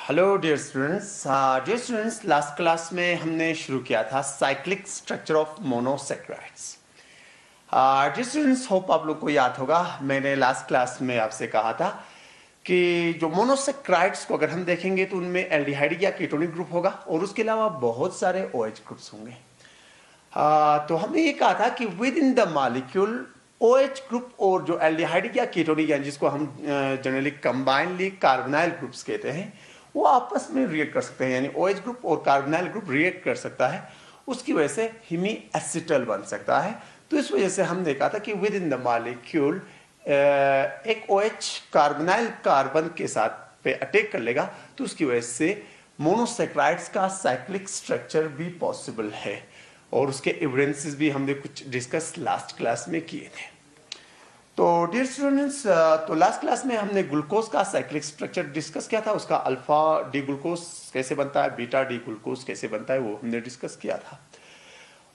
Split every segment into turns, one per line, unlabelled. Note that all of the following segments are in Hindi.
Hello dear students last class में हमने शुरू किया था cyclic structure of monosaccharides. Dear students, hope आप लोग को याद होगा, मैंने लास्ट क्लास में आपसे कहा था कि जो मोनोसेक्राइड्स को अगर हम देखेंगे तो उनमें एल्डिहाइड या कीटोनिक ग्रुप होगा और उसके अलावा बहुत सारे OH ग्रुप्स होंगे। तो हमने ये कहा था कि with in the molecule OH group और जो एल्डिहाइड या कीटोनिक यानी जिसको हम जनरली कंबाइनली कार्बोनाइल ग्रुप्स कहते हैं, वो आपस में रिएक्ट कर सकते हैं, यानी OH ग्रुप और कार्बोनाइल ग्रुप रिएक्ट कर सकता है, उसकी वजह से हिमी एसिटल बन सकता है। तो इस वजह से हमने कहा था कि विद इन द मॉलिक्यूल एक OH कार्बोनाइल कार्बन के साथ पे अटैक कर लेगा तो उसकी वजह से मोनोसेक्राइड्स का साइक्लिक स्ट्रक्चर भी पॉसिबल है, और उसके एविडेंसेस भी हमने कुछ डिस्कस लास्ट क्लास में किए थे। तो डियर स्टूडेंट्स, तो लास्ट क्लास में हमने ग्लूकोज का साइक्लिक स्ट्रक्चर डिस्कस किया था, उसका अल्फा डी ग्लूकोज कैसे बनता है, बीटा डी ग्लूकोज कैसे बनता है, वो हमने डिस्कस किया था।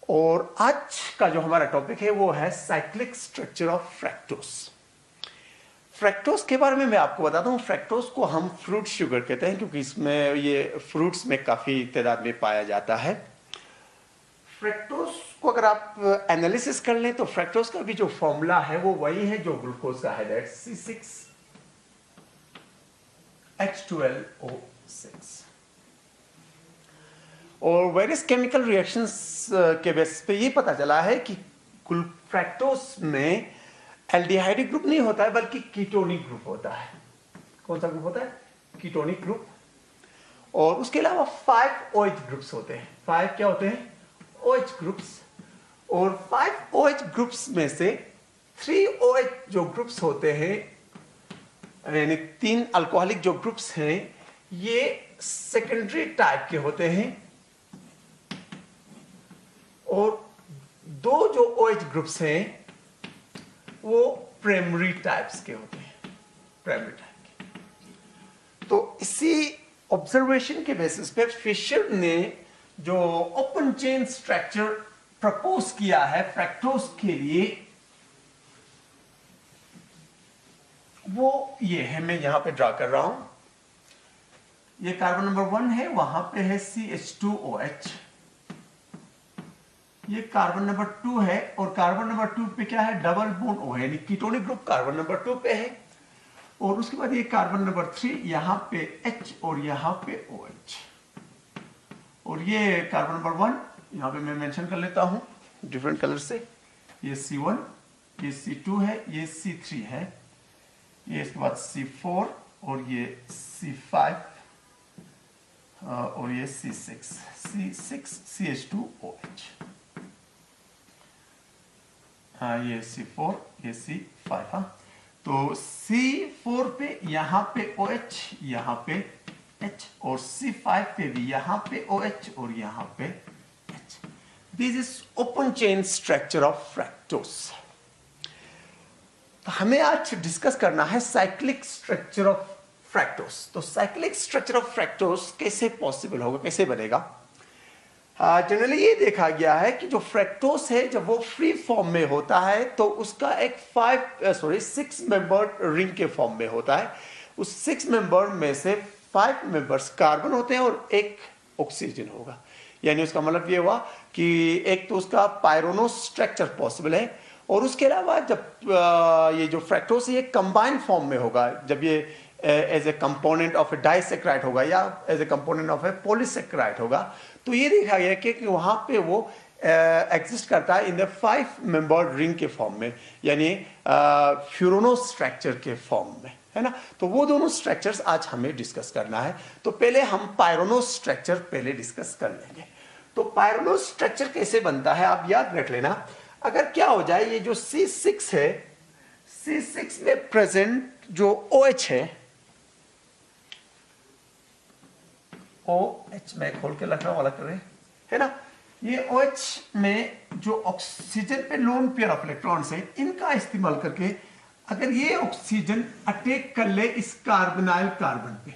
और आज का जो हमारा टॉपिक है वो है cyclic structure of fructose. Fructose के बारे में मैं आपको बताता हूँ। फ्रैक्टोज को हम फ्रूट शुगर कहते हैं क्योंकि इसमें ये फ्रूट्स में काफी तादाद में पाया जाता है। फ्रैक्टोज को अगर आप एनालिसिस कर लें तो फ्रैक्टोज का भी जो फॉर्मूला है वो वही है जो ग्लूकोज का है, दैट C6H12O6। और वेरियस केमिकल रिएक्शंस के बेसिस पे ये पता चला है कि फ्रैक्टोज में एल्डिहाइड ग्रुप नहीं होता है बल्कि कीटोनिक ग्रुप होता है। कौन सा ग्रुप होता है? Ketonic group. और उसके अलावा 5 OH ग्रुप्स होते हैं। 5 क्या होते हैं? OH groups. और 5 OH ग्रुप्स में से 3 OH जो ग्रुप्स होते हैं, यानी 3 अल्कोहलिक जो ग्रुप्स हैं, ये सेकेंडरी टाइप के होते हैं, और 2 जो OH ग्रुप्स हैं वो प्राइमरी टाइप्स के होते हैं, प्राइमरी टाइप के। तो इसी ऑब्जर्वेशन के बेसिस पे फिशर ने जो ओपन चेन स्ट्रक्चर प्रपोज किया है फ्रैक्टोज के लिए, वो ये है, मैं यहां पे ड्रा कर रहा हूं। ये कार्बन नंबर 1 है, वहां पे है CH2OH। ये कार्बन नंबर 2 है, और कार्बन नंबर 2 पे क्या है? डबल बॉन्ड O है, यानी कीटोनिक ग्रुप कार्बन नंबर 2 पे है। और उसके बाद ये कार्बन नंबर 3, यहां पे H और यहां पे OH। और ये कार्बन नंबर 1 यहां पे मैं मेंशन कर लेता हूं डिफरेंट कलर से। ये C1, ये C2 है, ये C3 है, ये इसके बाद C4 और ये C5 और ये C6 CH2OH। ये C4, ये C5। हाँ, तो C4 पे यहां पे OH, यहां पे H, और C5 पे भी यहां पे OH और यहां पे H। This is open chain structure of fructose. तो हमें आज डिस्कस करना है साइक्लिक स्ट्रक्चर ऑफ फ्रैक्टोज। तो साइक्लिक स्ट्रक्चर ऑफ फ्रैक्टोज कैसे पॉसिबल होगा, कैसे बनेगा? जनरली ये देखा गया है कि जो फ्रैक्टोज है जब वो फ्री फॉर्म में होता है तो उसका एक 6 मेंबर रिंग के फॉर्म में होता है। उस 6 मेंबर में से 5 मेंबर्स कार्बन होते हैं और 1 ऑक्सीजन होगा। यानी उसका मतलब ये हुआ कि एक तो उसका पायरोनो स्ट्रक्चर पॉसिबल है, और उसके अलावा जब ये जो फ्रैक्टोज है ये कंबाइंड फॉर्म में होगा, जब ये as a component of a disaccharide होगा या as a component of a polysaccharide होगा, तो ये देखा गया कि वहां पे वो एग्जिस्ट करता है इन द 5 मेंबर रिंग के फॉर्म में, यानी फ्यूरोनो स्ट्रक्चर के फॉर्म में, है ना। तो वो दोनों स्ट्रक्चर्स आज हमें डिस्कस करना है। तो पहले हम पायरोनो स्ट्रक्चर पहले डिस्कस कर लेंगे। तो पायरोनो स्ट्रक्चर कैसे बनता है आप याद रख लेना। अगर क्या हो जाए, ये जो C6 है, C6 में प्रेजेंट जो OH में खोल के रखना वाला करे, है ना। ये OH में जो ऑक्सीजन पे लोन पेयर ऑफ इलेक्ट्रॉन्स है, इनका इस्तेमाल करके अगर ये ऑक्सीजन अटैक कर ले इस कार्बोनाइल कार्बन पे,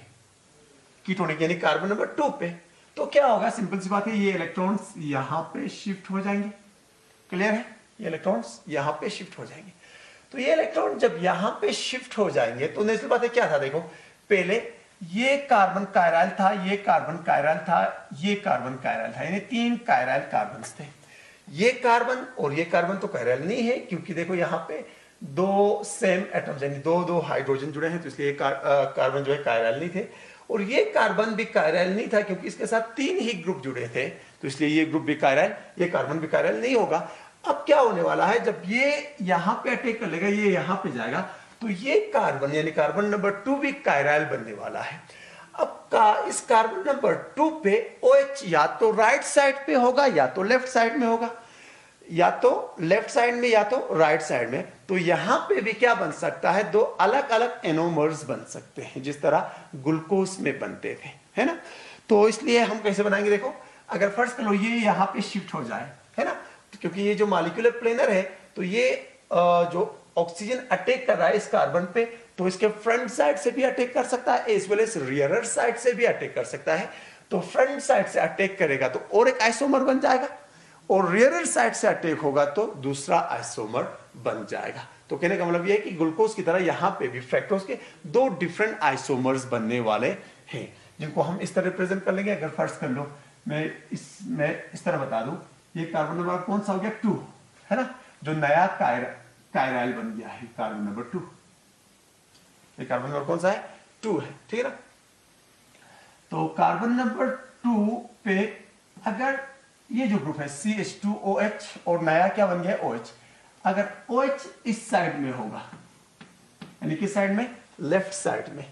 कीटोनिक यानी कार्बन नंबर 2 पे, तो क्या होगा? सिंपल सी बात है, ये इलेक्ट्रॉन्स यहां पे शिफ्ट हो जाएंगे। क्लियर है? ये इलेक्ट्रॉन्स यहां पे शिफ्ट हो जाएंगे। तो ये इलेक्ट्रॉन जब यहां पे शिफ्ट हो जाएंगे तो नेचुरल बात है क्या था, देखो पहले ये कार्बन कायरल था, ये कार्बन कायरल था, ये कार्बन कायरल था, यानी 3 कायरल कार्बन थे। ये कार्बन और ये कार्बन तो कायरल नहीं है, क्योंकि देखो यहाँ पे 2 सेम एटम्स यानी 2 हाइड्रोजन जुड़े हैं, तो इसलिए कार्बन जो है कायरल नहीं थे। और ये कार्बन भी कायरल नहीं था, क्योंकि इसके साथ 3 ही ग्रुप जुड़े थे, तो इसलिए ये ग्रुप भी कायरल, ये कार्बन भी कायरल नहीं होगा। अब क्या होने वाला है, जब ये यहां पे अटैक कर लेगा, ये यहां पे जाएगा, तो ये कार्बन यानी कार्बन नंबर 2 भी कायरल बनने वाला है। अब इस कार्बन नंबर 2 पे OH या तो राइट साइड पे होगा या तो लेफ्ट साइड में होगा, या तो लेफ्ट साइड में या तो राइट साइड में। तो यहां पे भी क्या बन सकता है, 2 अलग अलग एनोमर्स बन सकते हैं, जिस तरह ग्लूकोज में बनते थे, है ना। तो इसलिए हम कैसे बनाएंगे, देखो अगर फर्स्ट करो ये यहां पे शिफ्ट हो जाए, है ना, क्योंकि ये जो मॉलिक्यूलर प्लेनर है, तो ये जो ऑक्सीजन अटैक कर रहा है इस कार्बन पे, तो इसके फ्रंट साइड से भी अटैक कर सकता है, as well as rear side से भी अटैक कर सकता है। तो फ्रंट साइड से अटैक करेगा तो और एक आइसोमर बन जाएगा, और रियर साइड से अटैक होगा तो दूसरा आइसोमर बन जाएगा। तो कहने का मतलब यह है कि ग्लूकोज की तरह यहां पे भी फ्रक्टोज के 2 डिफरेंट आइसोमर्स बनने वाले हैं, जिनको हम इस तरह रिप्रेजेंट कर लेंगे। अगर फर्स्ट कर लो, मैं इस तरह बता दूं, ये कार्बन नंबर कौन सा हो गया, 2, है ना, जो नया कायरल बन गया है, कार्बन नंबर 2। ये कार्बन नंबर कौन सा है, 2 है, ठीक है ना। तो कार्बन नंबर 2 पे अगर ये जो ग्रुप है CH2OH और नया क्या बन गया OH, अगर OH इस साइड में होगा, यानी किस साइड में, लेफ्ट साइड में,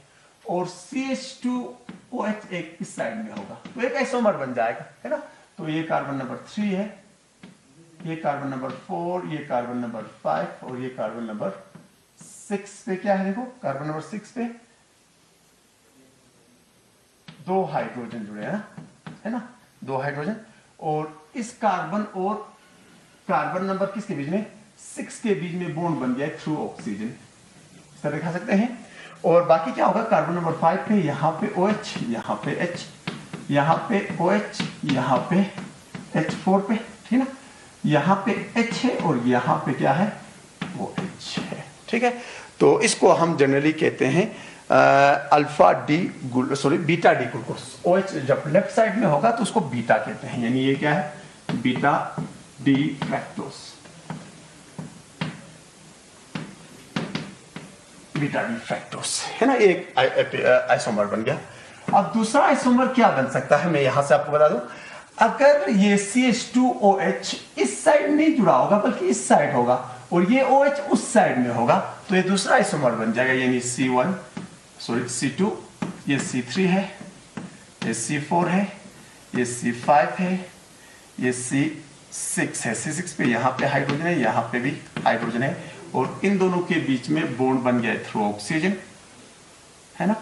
और CH2OH एक इस साइड में होगा, तो एक आइसोमर बन जाएगा, है ना। तो ये कार्बन नंबर 3 है, ये कार्बन नंबर 4, ये कार्बन नंबर 5 और ये कार्बन नंबर 6 पे क्या है, देखो कार्बन नंबर 6 पे 2 हाइड्रोजन जुड़े हैं, है ना, 2 हाइड्रोजन। और इस कार्बन और कार्बन नंबर किसके बीच में, 6 के बीच में बॉन्ड बन गया थ्रू ऑक्सीजन, इस तरह दिखा सकते हैं। और बाकी क्या होगा, कार्बन नंबर 5 पे यहां पे OH, यहां पे H, यहां पे OH, यहां पे H4 पे, ठीक है ना, यहां पे H है और यहां पे क्या है, OH है, ठीक है। तो इसको हम जनरली कहते हैं बीटा डी ग्लूकोज। OH जब लेफ्ट साइड में होगा तो उसको बीटा कहते हैं, यानी ये क्या है, beta D fructose, beta D fructose, है ना, एक आइसोमर बन गया। अब दूसरा आइसोमर क्या बन सकता है, मैं यहां से आपको बता दूं, अगर ये CH2OH इस साइड नहीं जुड़ा होगा बल्कि इस साइड होगा, और ये OH उस साइड में होगा, तो ये दूसरा आइसोमर बन जाएगा, यानी C2, ये C3 है, ये C4 है, ये C5 है, ये C6 है। C6 पे यहां पे हाइड्रोजन है, यहां पे भी हाइड्रोजन है, और इन दोनों के बीच में बॉन्ड बन गया थ्रू ऑक्सीजन, है ना।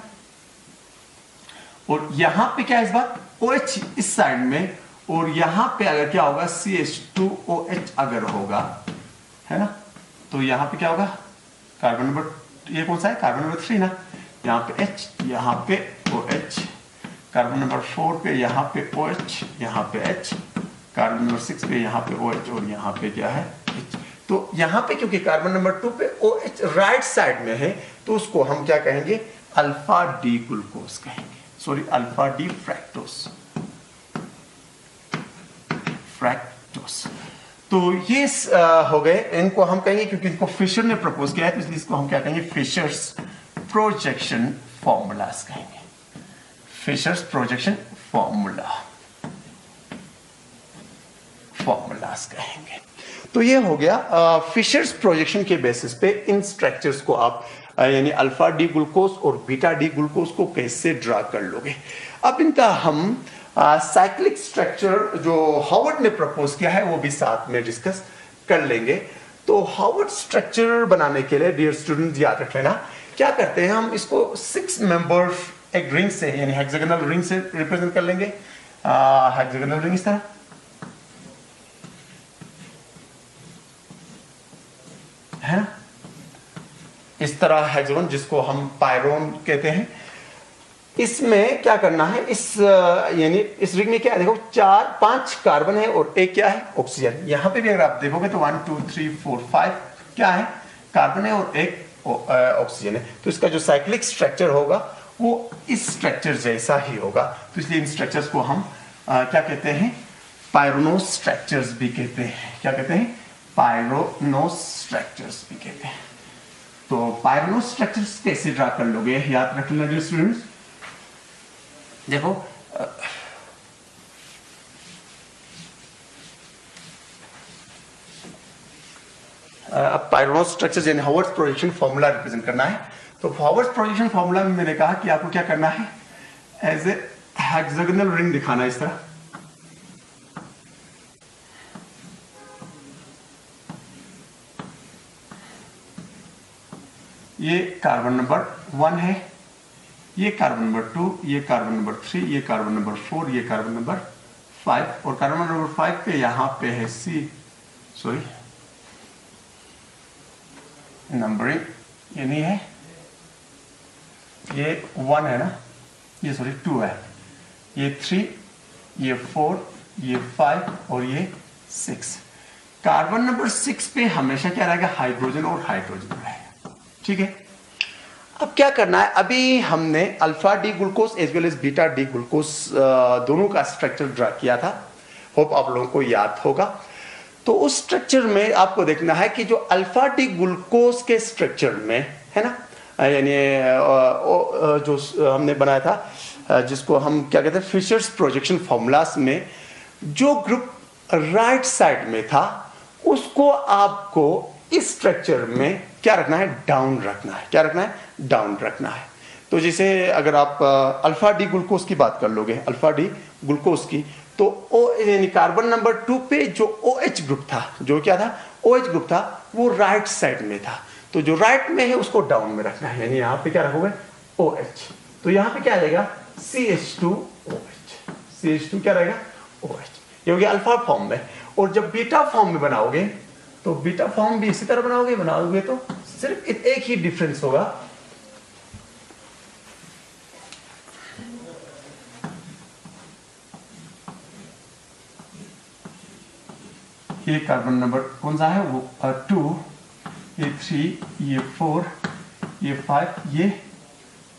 और यहां पे क्या है इस बार, OH इस साइड में, और यहां पे अगर क्या होगा, CH2OH अगर होगा, है ना, तो यहां पे क्या होगा, कार्बन नंबर, ये कौन सा है, कार्बन नंबर 3 ना, यहां पे H, यहां पे OH, कार्बन नंबर 4 पे यहां पे OH, यहां पे H, कार्बन नंबर 6 पे यहां पे OH और यहां पे क्या है H। तो यहां पे क्योंकि कार्बन नंबर 2 पे OH राइट साइड में है, तो उसको हम क्या कहेंगे, अल्फा डी ग्लूकोज कहेंगे, सॉरी अल्फा डी फ्रैक्टोज, तो ये हो गए, इनको हम कहेंगे, क्योंकि इनको फिशर ने प्रपोज किया है, तो इसलिए इसको हम क्या कहेंगे, फिशर्स प्रोजेक्शन फॉर्मूलास कहेंगे, फिशर्स प्रोजेक्शन फॉर्मूलास कहेंगे। तो ये हो गया फिशर्स प्रोजेक्शन के बेसिस पे इन स्ट्रक्चर्स को आप यानी अल्फा डी ग्लूकोज और बीटा डी ग्लूकोज को कैसे ड्रा कर लोगे। अब इनका हम साइक्लिक स्ट्रक्चर जो हार्वर्ड ने प्रपोज किया है वो भी साथ में डिस्कस कर लेंगे। तो हार्वर्ड स्ट्रक्चर बनाने के लिए डियर स्टूडेंट याद रख लेना, क्या करते हैं, हम इसको 6 मेंबर्स एक रिंग से यानी हेक्सागोनल रिंग से रिप्रेजेंट कर लेंगे। हेक्सागोनल रिंग इस तरह है ना, इस तरह हेक्सागोन जिसको हम पायरोन कहते हैं। इसमें क्या करना है, इस यानी इस रिंग में क्या है, देखो 4-5 कार्बन है और एक क्या है, ऑक्सीजन। यहां पे भी अगर आप देखोगे तो 1 2 3 4 5 क्या है, कार्बन है और एक ऑक्सीजन है। तो इसका जो साइक्लिक स्ट्रक्चर होगा वो इस स्ट्रक्चर जैसा ही होगा। तो इसलिए इन स्ट्रक्चर्स को हम क्या कहते हैं, पायरोनो स्ट्रक्चर्स भी कहते हैं। क्या कहते हैं, पायरोनो स्ट्रक्चर्स भी कहते हैं। तो पायरोनो स्ट्रक्चर्स कैसे ड्रा कर लोगे, याद रख लेना स्टूडेंट्स। देखो अब पायरोनो स्ट्रक्चर्स यानी हावर्ड्स प्रोजेक्शन फॉर्मूला रिप्रेजेंट करना है। तो हावर्ड्स प्रोजेक्शन फॉर्मूला में मैंने कहा कि आपको क्या करना है, एज ए हेक्सागोनल रिंग दिखाना है इस तरह। ये कार्बन नंबर 1 है, ये कार्बन नंबर 2, ये कार्बन नंबर 3, ये कार्बन नंबर 4, ये कार्बन नंबर 5 और कार्बन नंबर 5 पे यहां पे है नंबरिंग ये नहीं है, ये 1 है ना, ये 2 है, ये 3, ये 4, ये 5 और ये 6। कार्बन नंबर 6 पे हमेशा क्या रहेगा, हाइड्रोजन और हाइड्रोजन रहेगा। ठीक है, अब क्या करना है, अभी हमने alpha D glucose as well as beta D glucose दोनों का स्ट्रक्चर ड्रा किया था, होप आप लोगों को याद होगा। तो उस स्ट्रक्चर में आपको देखना है कि जो अल्फा डी ग्लूकोज के स्ट्रक्चर में है ना, यानी जो हमने बनाया था, जिसको हम क्या कहते हैं फिशर्स प्रोजेक्शन फॉर्मूलास में, जो ग्रुप राइट साइड में था उसको आपको इस स्ट्रक्चर में क्या रखना है, डाउन रखना है। क्या रखना है, डाउन रखना है। तो जैसे अगर आप अल्फा डी ग्लूकोज की बात कर लोगे, अल्फा डी ग्लूकोज की, तो ओ यानी कार्बन नंबर 2 पे जो OH ग्रुप था, जो क्या था, OH ग्रुप था, वो राइट साइड में था। तो जो राइट में है उसको डाउन में रखना है, यानी यहां पे क्या रखोगे, OH। तो यहां पे क्या रहेगा, CH2OH। CH2 क्या रहेगा, OH। ये हो गया अल्फा फॉर्म में। और जब बीटा फॉर्म में बनाओगे तो बीटा फॉर्म भी इसी तरह बनाओगे तो सिर्फ एक ही डिफरेंस होगा, ये कार्बन नंबर कौन सा है, वो 2, ये 3, ये 4, ये 5, ये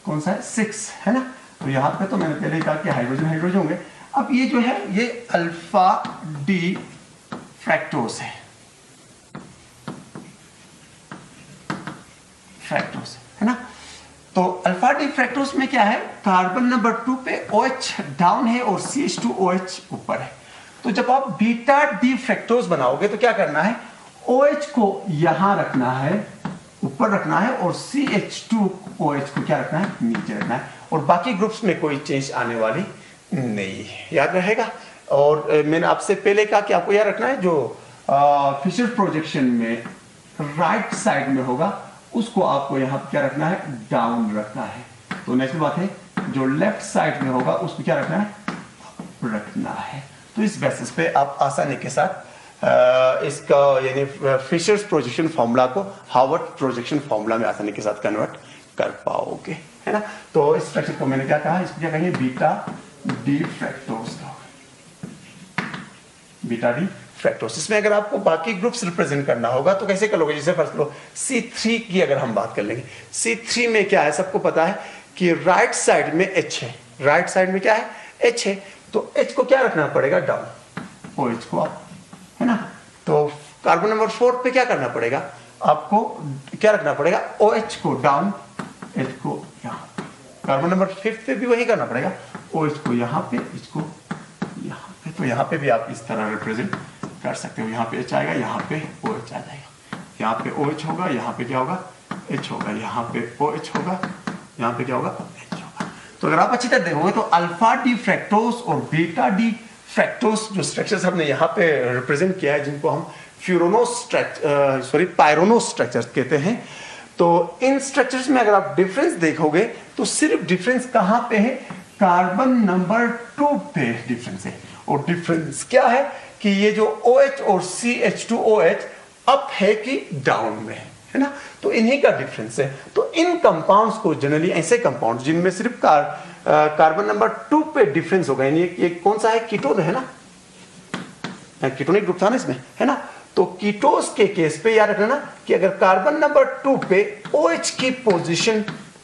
कौन सा है, 6 है ना। तो यहां पे तो मैंने पहले कहा कि हाइड्रोजन हाइड्रोजन होंगे। अब ये जो है ये अल्फा डी फ्रैक्टोज है, फ्रैक्टोज है ना। तो अल्फा डी फ्रैक्टोज में क्या है, कार्बन नंबर 2 पे OH डाउन है और CH2OH ऊपर है। तो जब आप बीटा डी फ्रैक्टोज बनाओगे तो क्या करना है, OH को यहां रखना है, ऊपर रखना है, और CH2OH को क्या रखना है, नीचे रखना है, और बाकी ग्रुप्स में कोई चेंज आने वाली नहीं है, याद रहेगा। और मैंने आपसे पहले कहा कि आपको याद रखना है जो फिशर प्रोजेक्शन में राइट साइड में होगा उसको आपको यहां पर क्या रखना है, डाउन रखना है। तो नेक्स्ट बात है, जो लेफ्ट साइड में होगा उसको क्या रखना है, रखना है। तो इस बेसिस पे आप आसानी के साथ इसका यानी फिशर्स प्रोजेक्शन फॉर्मूला को हार्वर्ड प्रोजेक्शन फॉर्मूला में आसानी के साथ कन्वर्ट कर पाओगे, है ना। तो इस स्ट्रक्चर को मैंने क्या कहा, इसको क्या कहेंगे, बीटा डी फ्रैक्टोज का, बीटा डी फ्रैक्टोज। इसमें अगर आपको बाकी ग्रुप्स रिप्रेजेंट करना होगा तो कैसे करोगे, जैसे फर्स्ट लो C3 की अगर हम बात कर लेंगे, C3 में क्या है, सबको पता है कि राइट साइड में H है, राइट साइड में क्या है, H है। तो H को क्या रखना पड़ेगा, डाउन, OH को आप, है ना। तो कार्बन नंबर 4 पे क्या करना पड़ेगा, आपको क्या रखना पड़ेगा, OH को डाउन, H को यहां। कार्बन नंबर 5 पे भी वही करना पड़ेगा, OH को यहां पे, H को यहां पे। तो यहां पे भी आप इस तरह रिप्रेजेंट कर सकते हो, यहां पे H आएगा, यहां पे OH आ जाएगा, यहां पे OH होगा, यहां पे क्या होगा, H होगा, यहां पे OH होगा, यहां पे क्या होगा, H होगा। तो अगर आप अच्छी तरह देखोगे तो अल्फा डी फ्रैक्टोज और बीटा डी फ्रैक्टोज जो स्ट्रक्चर्स हमने यहाँ पे रिप्रेजेंट किया है, जिनको हम पायरोनो स्ट्रक्चर्स कहते हैं। तो इन स्ट्रक्चर्स में अगर आप डिफरेंस देखोगे तो सिर्फ डिफरेंस कहां पे है, कार्बन नंबर 2 पे डिफरेंस है। और डिफरेंस क्या है कि ये जो OH और CH2OH अप है कि डाउन में है ना। तो इन्हीं का डिफरेंस है। तो इन कंपाउंड्स को जनरली ऐसे कंपाउंड जिनमें सिर्फ कार्बन नंबर 2 पे डिफरेंस होगा, यानी ये कौन सा है, कीटोन है ना, कीटोनिक ग्रुप था ना इसमें, है ना। तो कीटोस के केस पे याद रखना कि अगर कार्बन नंबर 2 पे OH की पोजीशन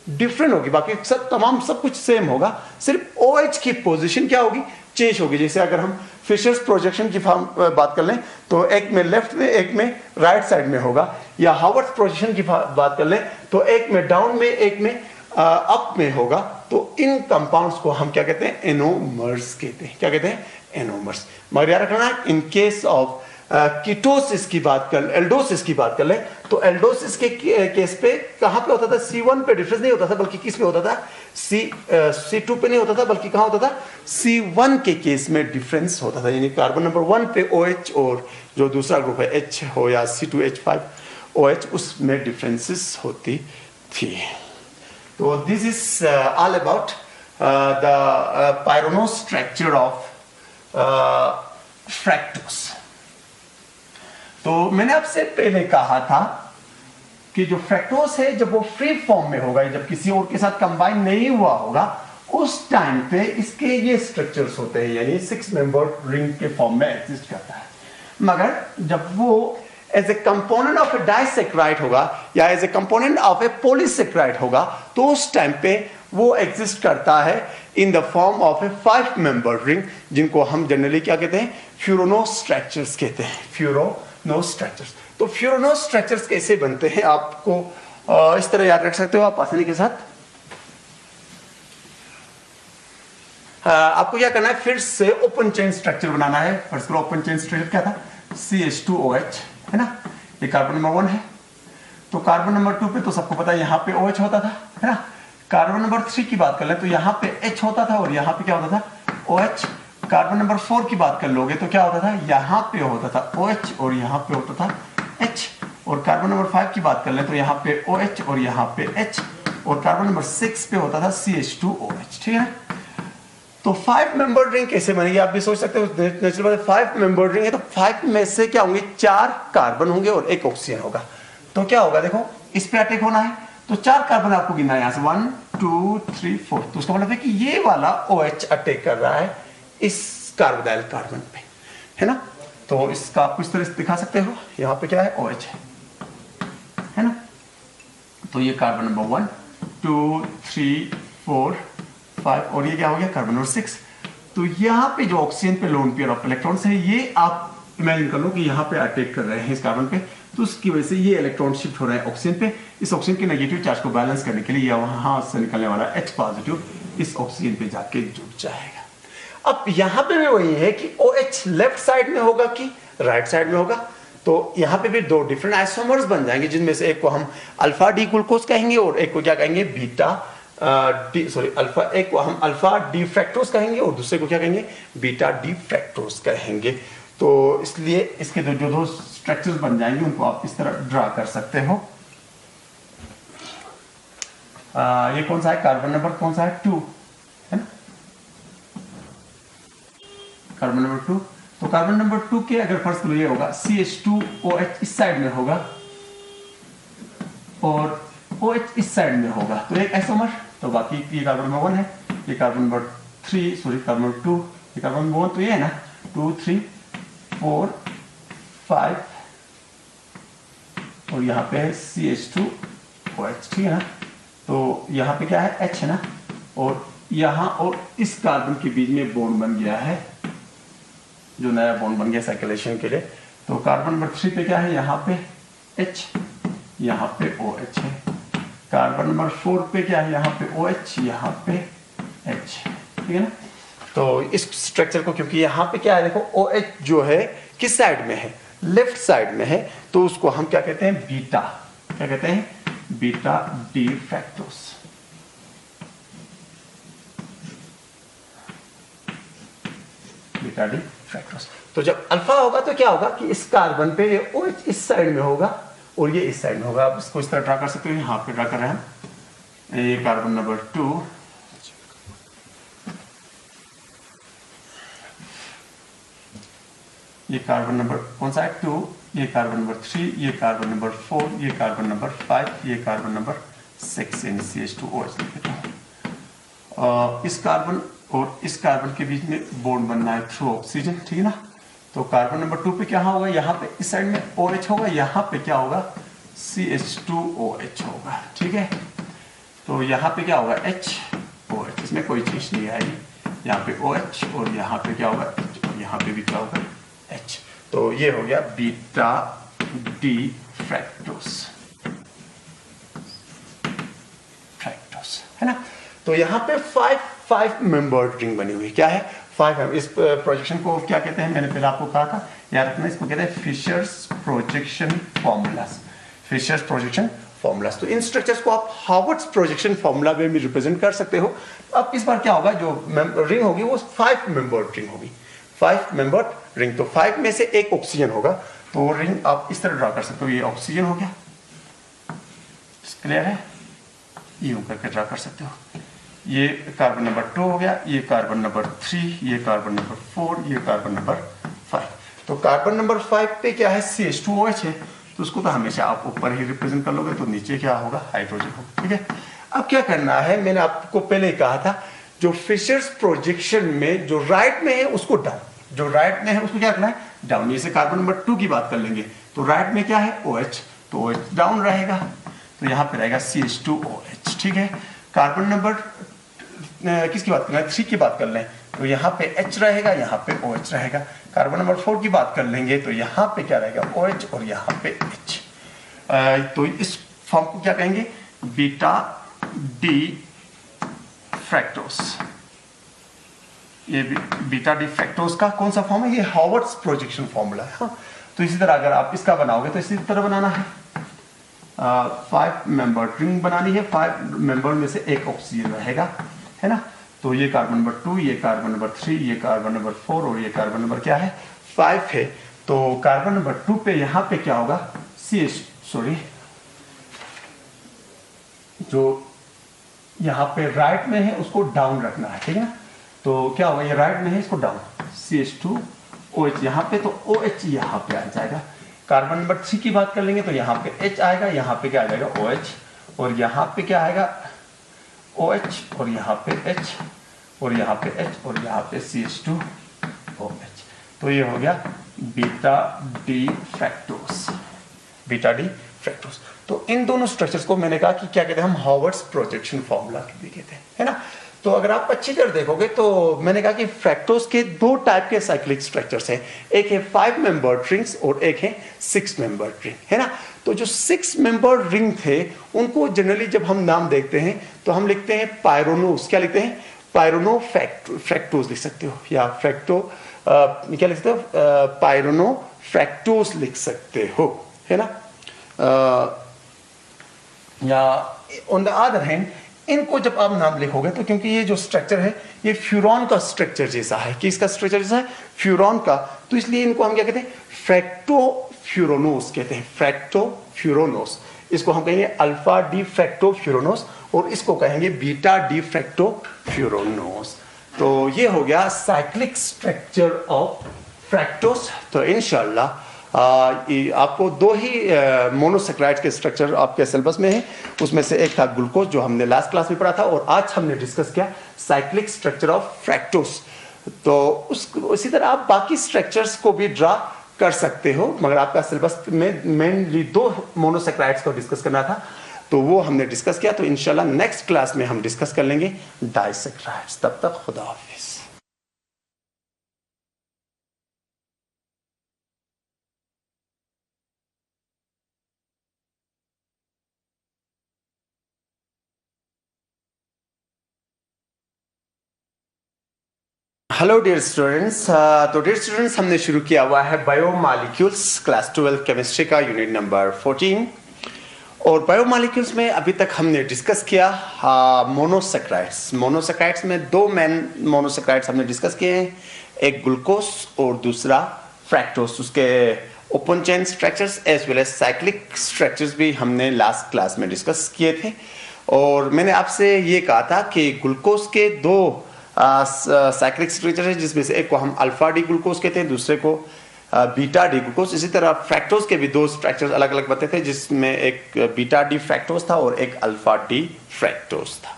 डिफरेंट होगी, बाकी सब कुछ सेम होगा, सिर्फ OH की पोजीशन क्या होगी, चेंज होगी। जैसे अगर हम फिशर्स प्रोजेक्शन की बात कर लें तो एक में लेफ्ट में, एक में राइट साइड में होगा, या हावर्ड्स प्रोजेक्शन की बात कर लें तो एक में डाउन में, एक में अप में होगा। तो इन कंपाउंड्स को हम क्या कहते हैं, एनोमर्स कहते हैं। क्या कहते हैं, एनोमर्स। मगर याद रखना, इन केस ऑफ कीटोसिस की बात कर, एल्डोसिस की बात कर ले तो एल्डोसिस के केस पे कहां पे होता था, C1 पे डिफरेंस नहीं होता था, बल्कि किस पे होता था, C2 पे नहीं होता था, बल्कि कहां होता था, C1 के केस में डिफरेंस होता था। यानी कार्बन नंबर 1 पे OH और जो दूसरा ग्रुप है H हो या C2H5OH, उसमें डिफरेंसेस होती थी। तो this is all about the pyrano structure of fructose. तो मैंने आपसे पहले कहा था कि जो फ्रैक्टोस है जब वो फ्री फॉर्म में होगा, जब किसी और के साथ कंबाइन नहीं हुआ होगा, उस टाइम पे इसके ये स्ट्रक्चर्स होते हैं, यानी 6 मेंबर्ड रिंग के फॉर्म में एग्जिस्ट करता है। मगर जब वो as a component of a disaccharide होगा या as a component of a polysaccharide होगा, तो उस टाइम पे वो एग्जिस्ट करता है in the form of a 5 membered ring, जिनको हम जनरली क्या कहते हैं, फ्यूरोनो स्ट्रक्चर्स कहते हैं। फ्यूरोनो स्ट्रक्चर्स। तो फ्यूरोनो स्ट्रक्चर्स कैसे बनते हैं, आपको इस तरह याद रख सकते हो आप आसानी के साथ। आपको क्या करना है, फिर से ओपन चेन स्ट्रक्चर बनाना है। फर्स्ट करो, ओपन चेन स्ट्रक्चर क्या था, CH2OH है ना, ये कार्बन नंबर 1 है। तो कार्बन नंबर 2 पे तो सबको पता है, यहां पे OH होता था, है ना। कार्बन नंबर 3 की बात कर ले तो यहां पे H होता था और यहां पे क्या होता था, OH। कार्बन नंबर 4 की बात कर लोगे तो क्या होता था, यहां पे होता था OH और यहां पे होता था H। और कार्बन नंबर 5 की बात कर ले तो यहां पे OH और यहां पे H। और कार्बन नंबर 6 पे होता था CH2OH, ठीक है। तो 5 मेंबर्ड रिंग कैसे बनेगी, आप भी सोच सकते हो। नेचुरल बात है, 5 मेंबर्ड रिंग है तो 5 में से क्या होंगे, 4 कार्बन होंगे और 1 ऑक्सीजन होगा। तो क्या होगा, देखो इस पे अटैक होना है तो 4 कार्बन आपको गिनना है, यहां से 1 2 3 4। तो उसका मतलब है कि ये वाला OH अटैक कर रहा है इस कार्बोडाइल कार्बन पे, है ना। तो इसका आप इस तरह से दिखा सकते हो, यहां पे क्या है, OH है ना। तो ये कार्बन नंबर 1 2 3 4 5 और ये क्या हो गया, कार्बन नंबर 6। तो यहाँ पे जो ऑक्सीजन पे लोन पेयर ऑफ इलेक्ट्रॉन्स है, ये आप इमेजिन कर लो कि यहाँ पे अटैक कर रहे हैं इस कार्बन पे, तो उसकी वजह से ये इलेक्ट्रॉन शिफ्ट हो रहा है ऑक्सीजन पे। इस ऑक्सीजन के नेगेटिव चार्ज को बैलेंस करने के लिए वहां से निकलने वाला H पॉजिटिव इस ऑक्सीजन पे जाके जुड़ जाएगा। अब यहाँ पे भी वही है कि OH लेफ्ट साइड में होगा कि राइट साइड में होगा। तो यहाँ पे भी 2 डिफरेंट आइसोमर्स बन जाएंगे, जिनमें से एक को हम अल्फा डी ग्लूकोज कहेंगे और एक को क्या कहेंगे, एक को हम अल्फा डी फ्रैक्टोज कहेंगे और दूसरे को क्या कहेंगे, बीटा डी फ्रैक्टोज कहेंगे। तो इसलिए इसके जो 2 स्ट्रक्चर्स बन जाएंगे उनको आप इस तरह ड्रा कर सकते हो। ये कौन सा है, कार्बन नंबर कौन सा है, 2 है ना, कार्बन नंबर 2। तो कार्बन नंबर 2 के अगर फर्स्ट ये होगा CH2OH इस साइड में होगा और OH इस साइड में होगा, तो एक आइसोमर। तो बाकी ये कार्बन नंबर 1 है, ये carbon number 3 sorry carbon number 2, ये कार्बन नंबर 1 तो ये है ना, 2 3 4 5 और यहाँ पे है CH2OH, ठीक है ना। तो यहाँ पे क्या है, H है ना, और यहाँ और इस कार्बन के बीच में बॉन्ड बन गया है, जो नया बॉन्ड बन गया सर्कुलेशन के लिए। तो कार्बन नंबर 3 पे क्या है, यहाँ पे H, यहाँ पे OH है। कार्बन नंबर 4 पे क्या है, यहाँ पे OH, यहाँ पे H, ठीक है ना। तो इस स्ट्रक्चर को, क्योंकि यहाँ पे क्या है, देखो OH जो है किस साइड में है, लेफ्ट साइड में है, तो उसको हम क्या कहते हैं, बीटा, क्या कहते हैं, beta D fructose. Beta D fructose. तो जब अल्फा होगा तो क्या होगा कि इस कार्बन पे ये OH इस साइड में होगा और ये इस साइड में होगा। आप इसको इस तरह ड्रा कर सकते हो, यहाँ पे ड्रा कर रहे हैं, ये कार्बन नंबर 2, ये कार्बन नंबर कौन सा है, 2, ये कार्बन नंबर 3, ये कार्बन नंबर 4, ये कार्बन नंबर 5, ये कार्बन नंबर 6 यानी CH2OH लिख देता हूँ। इस कार्बन और इस कार्बन के बीच में बॉन्ड बनना है थ्रू ऑक्सीजन, ठीक है ना। तो कार्बन नंबर 2 पे क्या होगा, यहाँ पे इस साइड में OH होगा, यहाँ पे क्या होगा, CH2OH होगा, ठीक है। तो यहाँ पे क्या होगा H OH, इसमें कोई चीज नहीं आएगी, यहाँ पे OH और यहाँ पे क्या होगा H और यहाँ पे भी क्या होगा H। तो ये हो गया बीटा डी फ्रैक्टोस है ना। तो यहाँ पे फाइव मेंबर्ड रिंग बनी हुई, क्या है 5। इस प्रोजेक्शन को क्या कहते हैं, मैंने पहले आपको कहा था याद रखना, इसको कहते हैं Fischer's projection formulas, Fischer's projection formulas. तो इन स्ट्रक्चर्स को आप हार्वर्ड्स प्रोजेक्शन फॉर्मूला में भी रिप्रेजेंट कर सकते हो। अब इस बार क्या होगा, जो रिंग होगी वो 5 मेंबर्ड रिंग होगी, 5 मेंबर्ड रिंग। तो 5 में से एक ऑक्सीजन होगा, तो रिंग आप इस तरह ड्रा कर सकते हो, ये ऑक्सीजन हो गया, क्लियर है, यूं करके ड्रा कर सकते हो। ये कार्बन नंबर 2 हो गया, ये कार्बन नंबर 3, ये कार्बन नंबर 4, ये कार्बन नंबर 5। तो कार्बन नंबर 5 पे क्या है CH2OH है, तो उसको तो हमेशा आप ऊपर ही रिप्रेजेंट कर लोगे, तो नीचे क्या होगा हाइड्रोजन होगा, ठीक है। अब क्या करना है, मैंने आपको पहले ही कहा था, जो फिशर्स प्रोजेक्शन में जो राइट में है उसको डाउन, जो राइट में है उसको क्या करना है डाउन। जैसे कार्बन नंबर 2 की बात कर लेंगे, तो राइट में क्या है OH, तो OH डाउन रहेगा, तो यहाँ पे रहेगा CH2OH, ठीक है। कार्बन नंबर किसकी बात करना है, 3 की बात कर लें, तो यहाँ पे H रहेगा, यहाँ पे OH रहेगा। कार्बन नंबर 4 की बात कर लेंगे, तो यहाँ पे क्या रहेगा OH और यहाँ पे H। तो इस फॉर्म को क्या कहेंगे, बीटा डी फ्रैक्टोस। ये बीटा डी फ्रैक्टोस का कौन सा फॉर्म है, ये हार्वर्ड्स प्रोजेक्शन फॉर्मूला है। हाँ, तो इसी तरह अगर आप इसका बनाओगे तो इसी तरह बनाना है, 5 मेंबर रिंग बनानी है, 5 मेंबर में से एक ऑक्सीजन रहेगा, है ना। तो ये कार्बन नंबर 2, ये कार्बन नंबर 3, ये कार्बन नंबर 4 और ये कार्बन नंबर क्या है 5 है। तो कार्बन नंबर 2 पे यहाँ पे क्या होगा जो यहाँ पे राइट में है उसको डाउन रखना है, ठीक है ना। तो क्या होगा, ये राइट में है, इसको डाउन, CH2OH यहाँ पे, तो OH यहाँ पे आ जाएगा। कार्बन नंबर 3 की बात कर लेंगे, तो यहाँ पे H आएगा, यहाँ पे क्या आ जाएगा OH और यहाँ पे क्या आएगा OH और यहाँ पे H और यहाँ पे H और यहाँ पे CH2OH। तो ये हो गया बीटा डी फ्रैक्टोस, बीटा डी फ्रैक्टोस। तो इन दोनों स्ट्रक्चर्स को मैंने कहा कि क्या कहते हैं, हम हार्वर्ड्स प्रोजेक्शन फॉर्मूला भी कहते हैं, है ना। तो अगर आप अच्छी तरह देखोगे तो मैंने कहा कि फ्रैक्टोस के 2 टाइप के साइक्लिक स्ट्रक्चर्स हैं, एक है 5 मेंबर्ड रिंग्स और एक है 6 मेंबर्ड रिंग, है ना। तो जो 6 मेंबर्ड रिंग थे उनको जनरली जब हम नाम देखते हैं तो हम लिखते हैं पायरोनोस, क्या लिखते हैं पायरोनो फ्रैक्टोस लिख सकते हो, या फ्रैक्टो क्या लिख सकते हो पायरोनो फ्रैक्टोस लिख सकते हो, है ना। या ऑन द अदर हैंड इनको जब आप नाम लिखोगे तो क्योंकि ये जो स्ट्रक्चर है ये फ्यूरॉन का स्ट्रक्चर जैसा है, किसका स्ट्रक्चर जैसा है फ्यूरॉन का, तो इसलिए इनको हम क्या कहते हैं फ्रैक्टोफ्यूरोनोस कहते हैं, फ्रैक्टोफ्यूरोनोस। इसको हम कहेंगे अल्फा डी फ्रैक्टोफ्यूरोनोस और इसको कहेंगे बीटा डी फ्रैक्टोफ्यूरोनोस। तो ये हो गया साइक्लिक स्ट्रक्चर ऑफ फ्रैक्टोस। तो इंशाल्लाह आपको 2 ही मोनोसेक्राइड के स्ट्रक्चर आपके सिलेबस में है, उसमें से एक था ग्लूकोज जो हमने लास्ट क्लास में पढ़ा था, और आज हमने डिस्कस किया साइक्लिक स्ट्रक्चर ऑफ फ्रैक्टोस। तो उसी तरह आप बाकी स्ट्रक्चर्स को भी ड्रा कर सकते हो, मगर आपका सिलेबस में मेनली 2 मोनोसेक्राइड्स को डिस्कस करना था, तो वो हमने डिस्कस किया। तो इंशाल्लाह नेक्स्ट क्लास में हम डिस्कस कर लेंगे डाइसेक्राइड्स। तब तक खुदा हाफिज। हेलो डियर स्टूडेंट्स, तो डियर स्टूडेंट्स हमने शुरू किया हुआ है बायोमॉलिक्यूल्स क्लास 12 केमिस्ट्री का यूनिट नंबर 14, और बायोमॉलिक्यूल्स में अभी तक हमने डिस्कस किया मोनोसेक्राइड्स। मोनोसेक्राइड्स में 2 मेन मोनोसेक्राइड्स हमने डिस्कस किए हैं, एक ग्लूकोज और दूसरा फ्रैक्टोस। उसके open chain structures as well as cyclic structures भी हमने लास्ट क्लास में डिस्कस किए थे, और मैंने आपसे ये कहा था कि ग्लूकोज के 2 साइक्लिक स्ट्रक्चर है, जिसमें से एक को हम अल्फा डी ग्लूकोज कहते हैं, दूसरे को बीटा डी ग्लूकोज। इसी तरह फ्रैक्टोज के भी 2 स्ट्रक्चर्स अलग अलग बताते थे, जिसमें एक बीटा डी फ्रैक्टोज था और एक अल्फा डी फ्रैक्टोज था।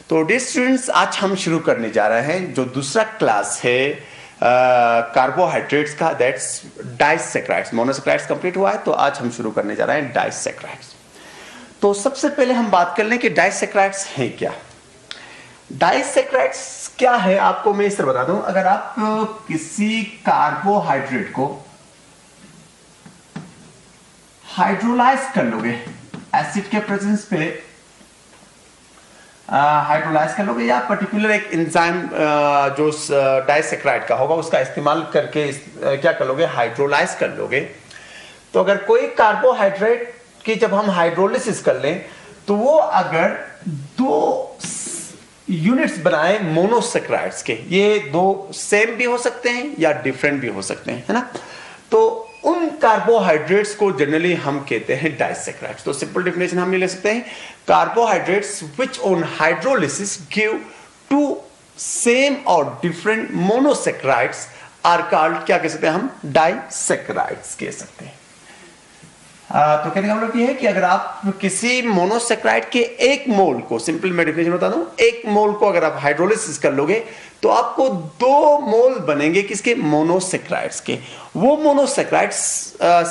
तो डियर स्टूडेंट्स, आज हम शुरू करने जा रहे हैं जो दूसरा क्लास है कार्बोहाइड्रेट्स का, दैट्स डाइसेक्राइड्स। मोनोसेक्राइड्स कंप्लीट हुआ है, तो आज हम शुरू करने जा रहे हैं डाइसेक्राइड्स। तो सबसे पहले हम बात कर लें कि डाइसैकेराइड्स हैं क्या। डाइसैकेराइड्स क्या है आपको मैं इस तरह बता दूं। अगर आप किसी कार्बोहाइड्रेट को हाइड्रोलाइज कर लोगे, एसिड के प्रेजेंस पे हाइड्रोलाइज कर लोगे, या पर्टिकुलर एक एंजाइम जो डाइसैकेराइड का होगा उसका इस्तेमाल करके क्या कर लोगे, हाइड्रोलाइज कर लोगे। तो अगर कोई कार्बोहाइड्रेट की जब हम हाइड्रोलिसिस कर लें तो वो अगर 2 यूनिट्स बनाए मोनोसेक्राइड्स के, ये 2 सेम भी हो सकते हैं या डिफरेंट भी हो सकते हैं, है ना। तो उन कार्बोहाइड्रेट्स को जनरली हम कहते हैं डाइसैकेराइड्स। तो सिंपल डेफिनेशन हम ये ले सकते हैं, carbohydrates which on hydrolysis give 2 same और डिफरेंट मोनोसेक्राइड्स आर कॉल्ड, क्या कह सकते हैं हम, डाइसैकेराइड्स कह सकते हैं। तो कहने का मतलब ये है कि अगर आप किसी मोनोसेक्राइड के 1 मोल को, सिंपल मैं डेफिनेशन बता दूं, 1 मोल को अगर आप हाइड्रोलिसिस कर लोगे तो आपको 2 मोल बनेंगे किसके, मोनोसेक्राइड्स के। वो मोनोसेक्राइड्स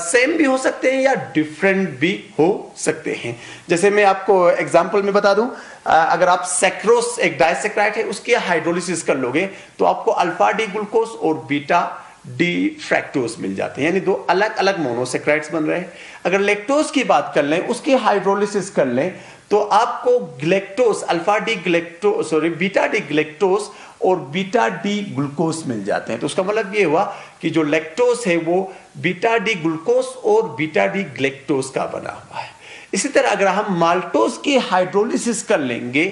सेम भी हो सकते हैं या डिफरेंट भी हो सकते हैं। जैसे मैं आपको एग्जांपल में बता दूं, अगर आप सेक्रोस एक डाइसैकेराइड है उसकी हाइड्रोलिसिस कर लोगे तो आपको अल्फा डी ग्लूकोज और बीटा डी फ्रैक्टोज मिल जाते हैं, यानी 2 अलग अलग मोनोसेक्राइड्स बन रहे हैं। अगर लैक्टोज की बात कर लें, उसकी हाइड्रोलिसिस कर लें तो आपको galactose, alpha D galactose, sorry beta D galactose और बीटा डी ग्लूकोज मिल जाते हैं। तो उसका मतलब ये हुआ कि जो लैक्टोज है वो बीटा डी ग्लूकोज और बीटा डी ग्लैक्टोज का बना हुआ है। इसी तरह अगर हम माल्टोज की हाइड्रोलिसिस कर लेंगे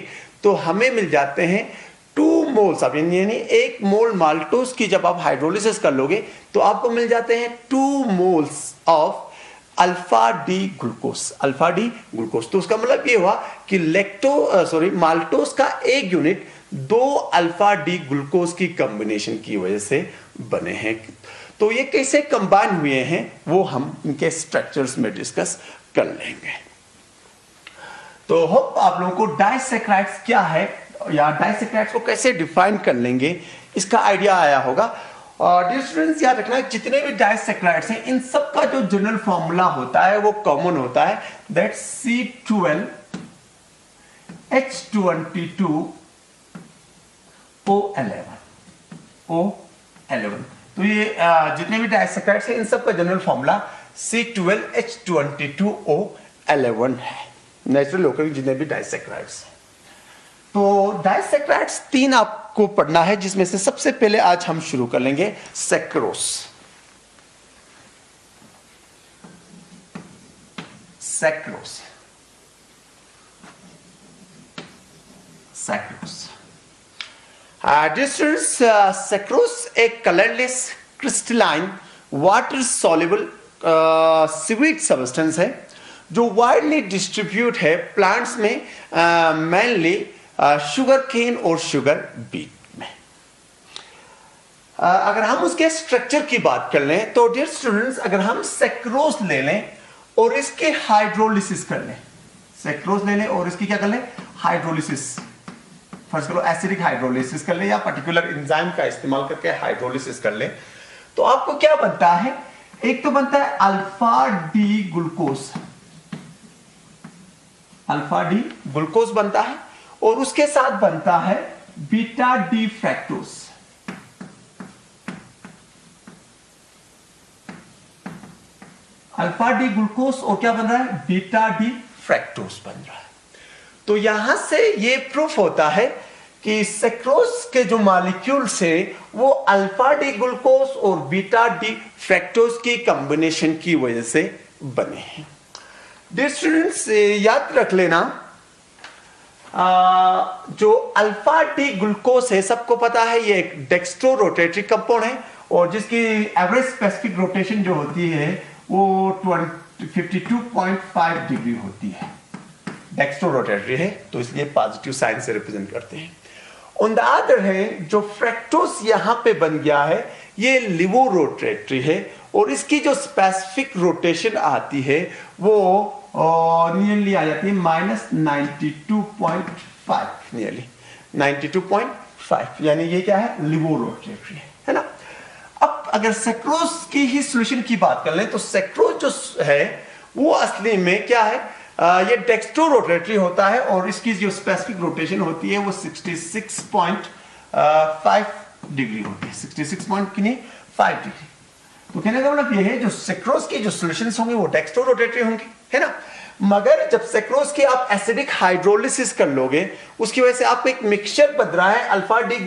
तो हमें मिल जाते हैं 2 मोल्स, यानी 1 मोल माल्टोज की जब आप हाइड्रोलिसिस कर लोगे तो आपको मिल जाते हैं 2 moles of alpha D glucose, alpha D glucose. तो उसका मतलब ये हुआ कि माल्टोज का 1 यूनिट 2 अल्फा डी ग्लूकोज की कॉम्बिनेशन की वजह से बने हैं। तो ये कैसे कंबाइन हुए हैं वो हम इनके स्ट्रक्चर्स में डिस्कस कर लेंगे। तो होप आप लोगों को डाइसैकेराइड्स क्या है या डाइसैकेराइड्स को कैसे डिफाइन कर लेंगे इसका आइडिया आया होगा। डियर स्टूडेंट्स, याद रखना जितने भी डाइसैकेराइड्स हैं इन सब का जो जनरल फॉर्मूला होता है वो कॉमन होता है, दैट C12H22O11। तो ये जितने भी डाइसैकेराइड्स हैं इन सब का जनरल फॉर्मूला C12H22O11 है, नेचुरल होकर जितने भी डाइसैकेराइड्स। तो डाइसैकेराइड्स 3 आपको पढ़ना है, जिसमें से सबसे पहले आज हम शुरू कर लेंगे सेक्रोस। सेक्रोस सेक्रोस एक colourless crystalline water soluble sweet substance है जो वाइडली डिस्ट्रीब्यूट है प्लांट्स में, मेनली शुगर केन और शुगर बीट में। अगर हम उसके स्ट्रक्चर की बात कर लें तो डियर स्टूडेंट्स, अगर हम सेक्रोस ले लें और इसके हाइड्रोलिसिस कर लें, सेक्रोस ले लें और इसकी क्या कर लें, हाइड्रोलिसिस, फर्स्ट करो एसिडिक हाइड्रोलिसिस कर लें या पर्टिकुलर एंजाइम का इस्तेमाल करके हाइड्रोलिसिस कर लें, तो आपको क्या बनता है, एक तो बनता है alpha D glucose, alpha D glucose बनता है, और उसके साथ बनता है beta D fructose. Alpha D glucose और क्या बन रहा है, बीटा डी फ्रैक्टोज बन रहा है। तो यहां से ये प्रूफ होता है कि सेक्रोस के जो मॉलिक्यूल्स है वो अल्फा डी ग्लूकोज और बीटा डी फ्रैक्टोज की कॉम्बिनेशन की वजह से बने हैं। डियर स्टूडेंट्स, याद रख लेना, जो अल्फा डी ग्लूकोज है सबको पता है ये एक डेक्स्ट्रो रोटेटरी कंपाउंड है और जिसकी एवरेज स्पेसिफिक रोटेशन जो होती है वो 52.5 डिग्री होती है। डेक्स्ट्रो रोटेटरी है तो इसलिए पॉजिटिव साइन से रिप्रेजेंट करते हैं। ऑन द अदर है जो फ्रैक्टोज यहां पे बन गया है ये लिवो रोटेटरी है और इसकी जो स्पेसिफिक रोटेशन आती है वो नियरली आ जाती है -92.5, नियरली 92.5, यानी ये क्या है, लिवो रोटेटरी है ना। अब अगर सेक्रोज की ही सॉल्यूशन की बात कर लें तो सेक्रोज जो है वो असली में क्या है, ये डेक्स्ट्रो रोटेटरी होता है और इसकी जो स्पेसिफिक रोटेशन होती है वो 66.5 डिग्री होती है, 66.5 डिग्री। तो कहने का मतलब ये है जो सेक्रोज के जो सॉल्यूशंस होंगे वो डेक्स्ट्रो रोटेटरी होंगे, है ना। मगर जब सेक्रोज की आप एसिडिक हाइड्रोलिसिस कर लोगे उसकी वजह से आपको एक मिक्सचर बन रहा है अल्फा डी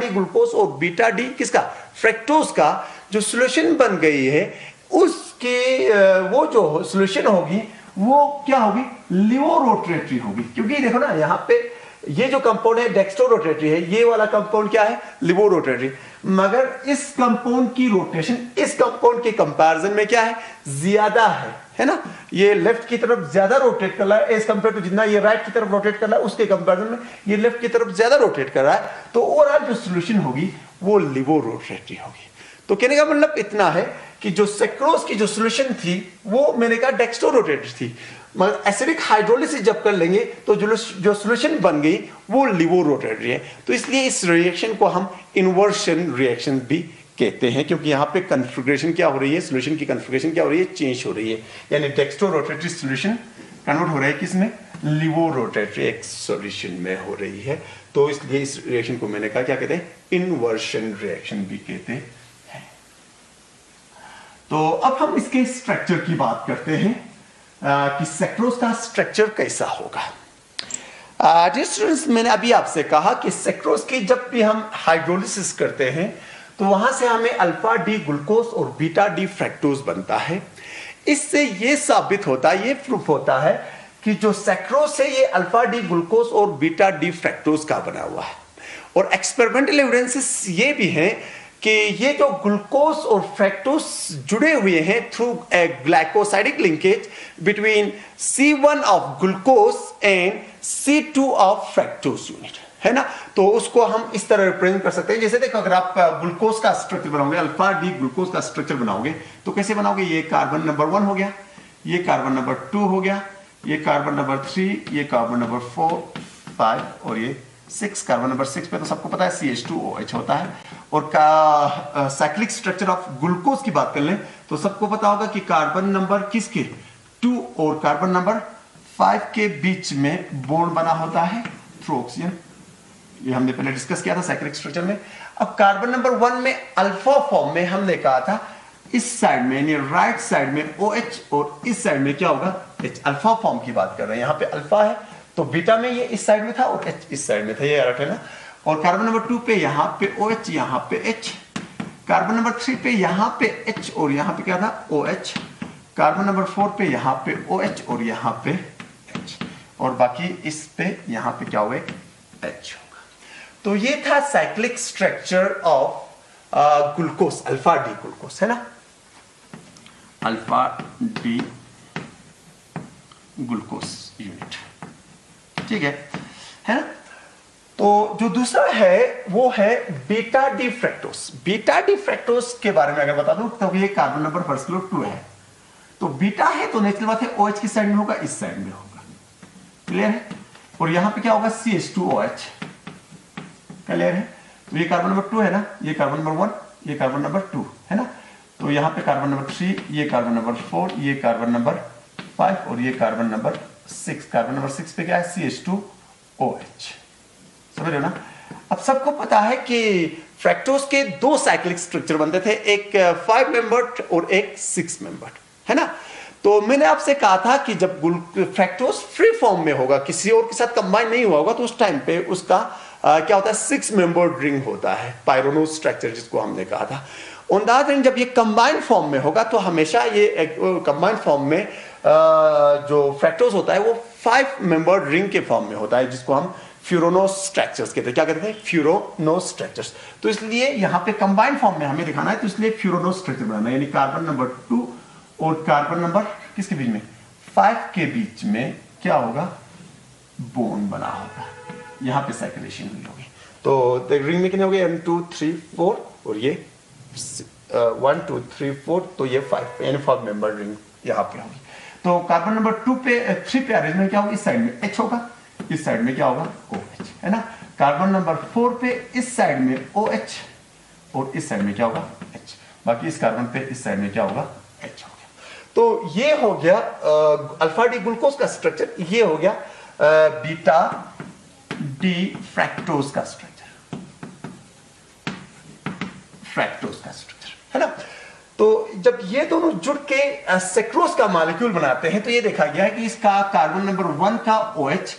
ग्लूकोज और बीटा डी किसका, फ्रक्टोज का, जो सॉल्यूशन बन गई है उसकी वो जो सॉल्यूशन होगी वो क्या होगी, लिवोरोटेटरी होगी। क्योंकि देखो ना यहाँ पे ये जो कंपाउंड है डेक्स्ट्रो रोटेटरी है, ये वाला कंपाउंड क्या है, लिवोरोटेटरी। मगर इस कंपाउंड की रोटेशन इस कंपाउंड के कंपैरिजन में क्या है, ज्यादा है ना। ये लेफ्ट की तरफ ज्यादा रोटेट कर रहा है एज कंपेयर टू जितना ये राइट की तरफ रोटेट कर रहा है, उसके कंपैरिजन में ये लेफ्ट की तरफ ज्यादा रोटेट कर रहा है। तो ओवरऑल जो सॉल्यूशन होगी वो लिवोरोटेटरी होगी। तो कहने का मतलब इतना है कि जो सेक्रोज की जो सॉल्यूशन थी वो मैंने कहा डेक्स्ट्रो रोटेटरी थी, मगर एसिडिक हाइड्रोलिसिस जब कर लेंगे तो जो सॉल्यूशन बन गई वो लिवोरोटेटरी है। तो इसलिए इस रिएक्शन को हम इन्वर्शन रिएक्शन भी कहते हैं, क्योंकि यहाँ पे कन्फिग्रेशन क्या हो रही है, सॉल्यूशन की कन्फिग्रेशन क्या हो रही है, चेंज हो रही है। यानी डेक्स्ट्रो रोटेटरी सॉल्यूशन कन्वर्ट हो रहा है किसमें, लिवोरोटेटरी एक सॉल्यूशन में हो रही है। तो इसलिए इस रिएक्शन को मैंने कहा क्या कहते हैं, इन्वर्शन रिएक्शन भी कहते हैं। तो अब हम इसके स्ट्रक्चर की बात करते हैं कि सेक्रोज का स्ट्रक्चर कैसा होगा। स्टूडेंट्स, मैंने अभी आपसे कहा कि सेक्रोज की जब भी हम हाइड्रोलिसिस करते हैं तो वहां से हमें अल्फा डी ग्लूकोज और बीटा डी फ्रक्टोज बनता है। इससे ये साबित होता है, ये प्रूफ होता है कि जो सेक्रोज है ये अल्फा डी ग्लूकोज और बीटा डी फ्रक्टोज का बना हुआ है। और एक्सपेरिमेंटल एविडेंसेस ये भी हैं कि ये जो ग्लूकोज और फ्रक्टोज जुड़े हुए हैं through a glycosidic linkage between C1 of glucose and C2 of fructose unit, है ना। तो उसको हम इस तरह रिप्रेजेंट कर सकते हैं। जैसे देखो, अगर आप ग्लूकोज का स्ट्रक्चर बनाओगे, अल्फा डी ग्लूकोज का स्ट्रक्चर बनाओगे तो कैसे बनाओगे, ये कार्बन नंबर 1 हो गया, ये कार्बन नंबर 2 हो गया, ये कार्बन नंबर 3, ये कार्बन नंबर 4, 5 और ये 6। कार्बन नंबर 6 पे तो सबको पता है CH2OH होता है। और का साइक्लिक स्ट्रक्चर ऑफ ग्लूकोज की बात कर लें तो सबको पता होगा कि कार्बन नंबर किसके 2 और कार्बन नंबर 5 के बीच में बॉन्ड बना होता है थ्रू ऑक्सीजन। ये हमने पहले डिस्कस किया था साइक्लिक स्ट्रक्चर में। अब कार्बन नंबर 1 में अल्फा फॉर्म में हमने कहा था इस साइड में यानी राइट साइड में OH और इस साइड में क्या होगा H। अल्फा फॉर्म की बात कर रहे हैं, यहाँ पे अल्फा है तो बीटा में ये इस साइड में था और H इस साइड में था, ये याद रखना। और कार्बन नंबर 2 पे यहाँ पे OH, यहाँ पे H। कार्बन नंबर 3 पे यहाँ पे H और यहाँ पे क्या था OH। कार्बन नंबर 4 पे यहाँ पे OH और यहाँ पे H। और बाकी इस पे यहाँ पे क्या होगा H होगा। तो ये था cyclic structure of glucose, alpha D glucose, है ना, अल्फा डी ग्लूकोज यूनिट, ठीक है ना। तो जो दूसरा है वो है beta D fructose. Beta D fructose के बारे में अगर बता दूं तो ये कार्बन नंबर फर्स्ट क्लोर 2 है, तो बीटा है तो नेचुरल बात है OH किस साइड में होगा, इस साइड में होगा, क्लियर है। और यहां पे क्या होगा CH2OH, क्लियर है। तो ये कार्बन नंबर 2 है ना, ये कार्बन नंबर 1, ये कार्बन नंबर 2 है ना। तो यहां पे कार्बन नंबर 3, ये कार्बन नंबर 4, ये कार्बन नंबर 5 और ये कार्बन नंबर 6। कार्बन नंबर 6 पे क्या है CH2OH, समझ रहे हो ना। अब सबको पता है कि फ्रक्टोज के 2 साइक्लिक स्ट्रक्चर बनते थे, एक 5 मेंबर्ड और एक 6 मेंबर्ड, है ना। तो मैंने आपसे कहा था कि जब फ्रक्टोज फ्री फॉर्म में होगा, किसी और के साथ कंबाइन नहीं हुआ होगा, तो उस टाइम पे उसका क्या होता है 6 मेंबर्ड रिंग होता है, पायरोनोज स्ट्रक्चर जिसको हमने कहा था। ऑन द अदर हैंड जब ये कंबाइंड फॉर्म में होगा तो हमेशा ये कंबाइंड फॉर्म में जो फ्रक्टोज होता है वो 5 मेंबर्ड रिंग के फॉर्म में होता है, जिसको हम फ्यूरोनोस स्ट्रक्चर्स कहते हैं। क्या कहते हैं, फ्यूरोनोस स्ट्रक्चर्स। तो इसलिए यहाँ पे कंबाइंड फॉर्म में हमें दिखाना है, तो इसलिए फ्यूरोनोस स्ट्रक्चर बनाना है, यानी कार्बन नंबर 2 और कार्बन नंबर किसके बीच में 5 के बीच में क्या होगा, बॉन्ड बना होगा, यहाँ पे साइक्लेशन हुई होगी। तो रिंग में कितने हो गए 1 2 3 4 और ये 1 2 3 4, तो ये 5 यानी 5 मेंबर रिंग यहाँ पे होगी। तो कार्बन नंबर 2 पे 3 पे अरेंजमेंट क्या होगा, इस साइड में H होगा, इस साइड में क्या होगा OH, है ना। कार्बन नंबर 4 पे इस साइड में OH और इस साइड में क्या होगा H, बाकी इस कार्बन पे इस साइड में क्या होगा H हो गया। तो ये हो गया अल्फा डी ग्लूकोज का स्ट्रक्चर, ये हो गया बीटा डी फ्रैक्टोज का स्ट्रक्चर, फ्रैक्टोज का स्ट्रक्चर, है ना। तो जब ये दोनों जुड़ के सेक्रोज का मॉलिक्यूल बनाते हैं तो ये देखा गया है कि इसका कार्बन नंबर 1 का OH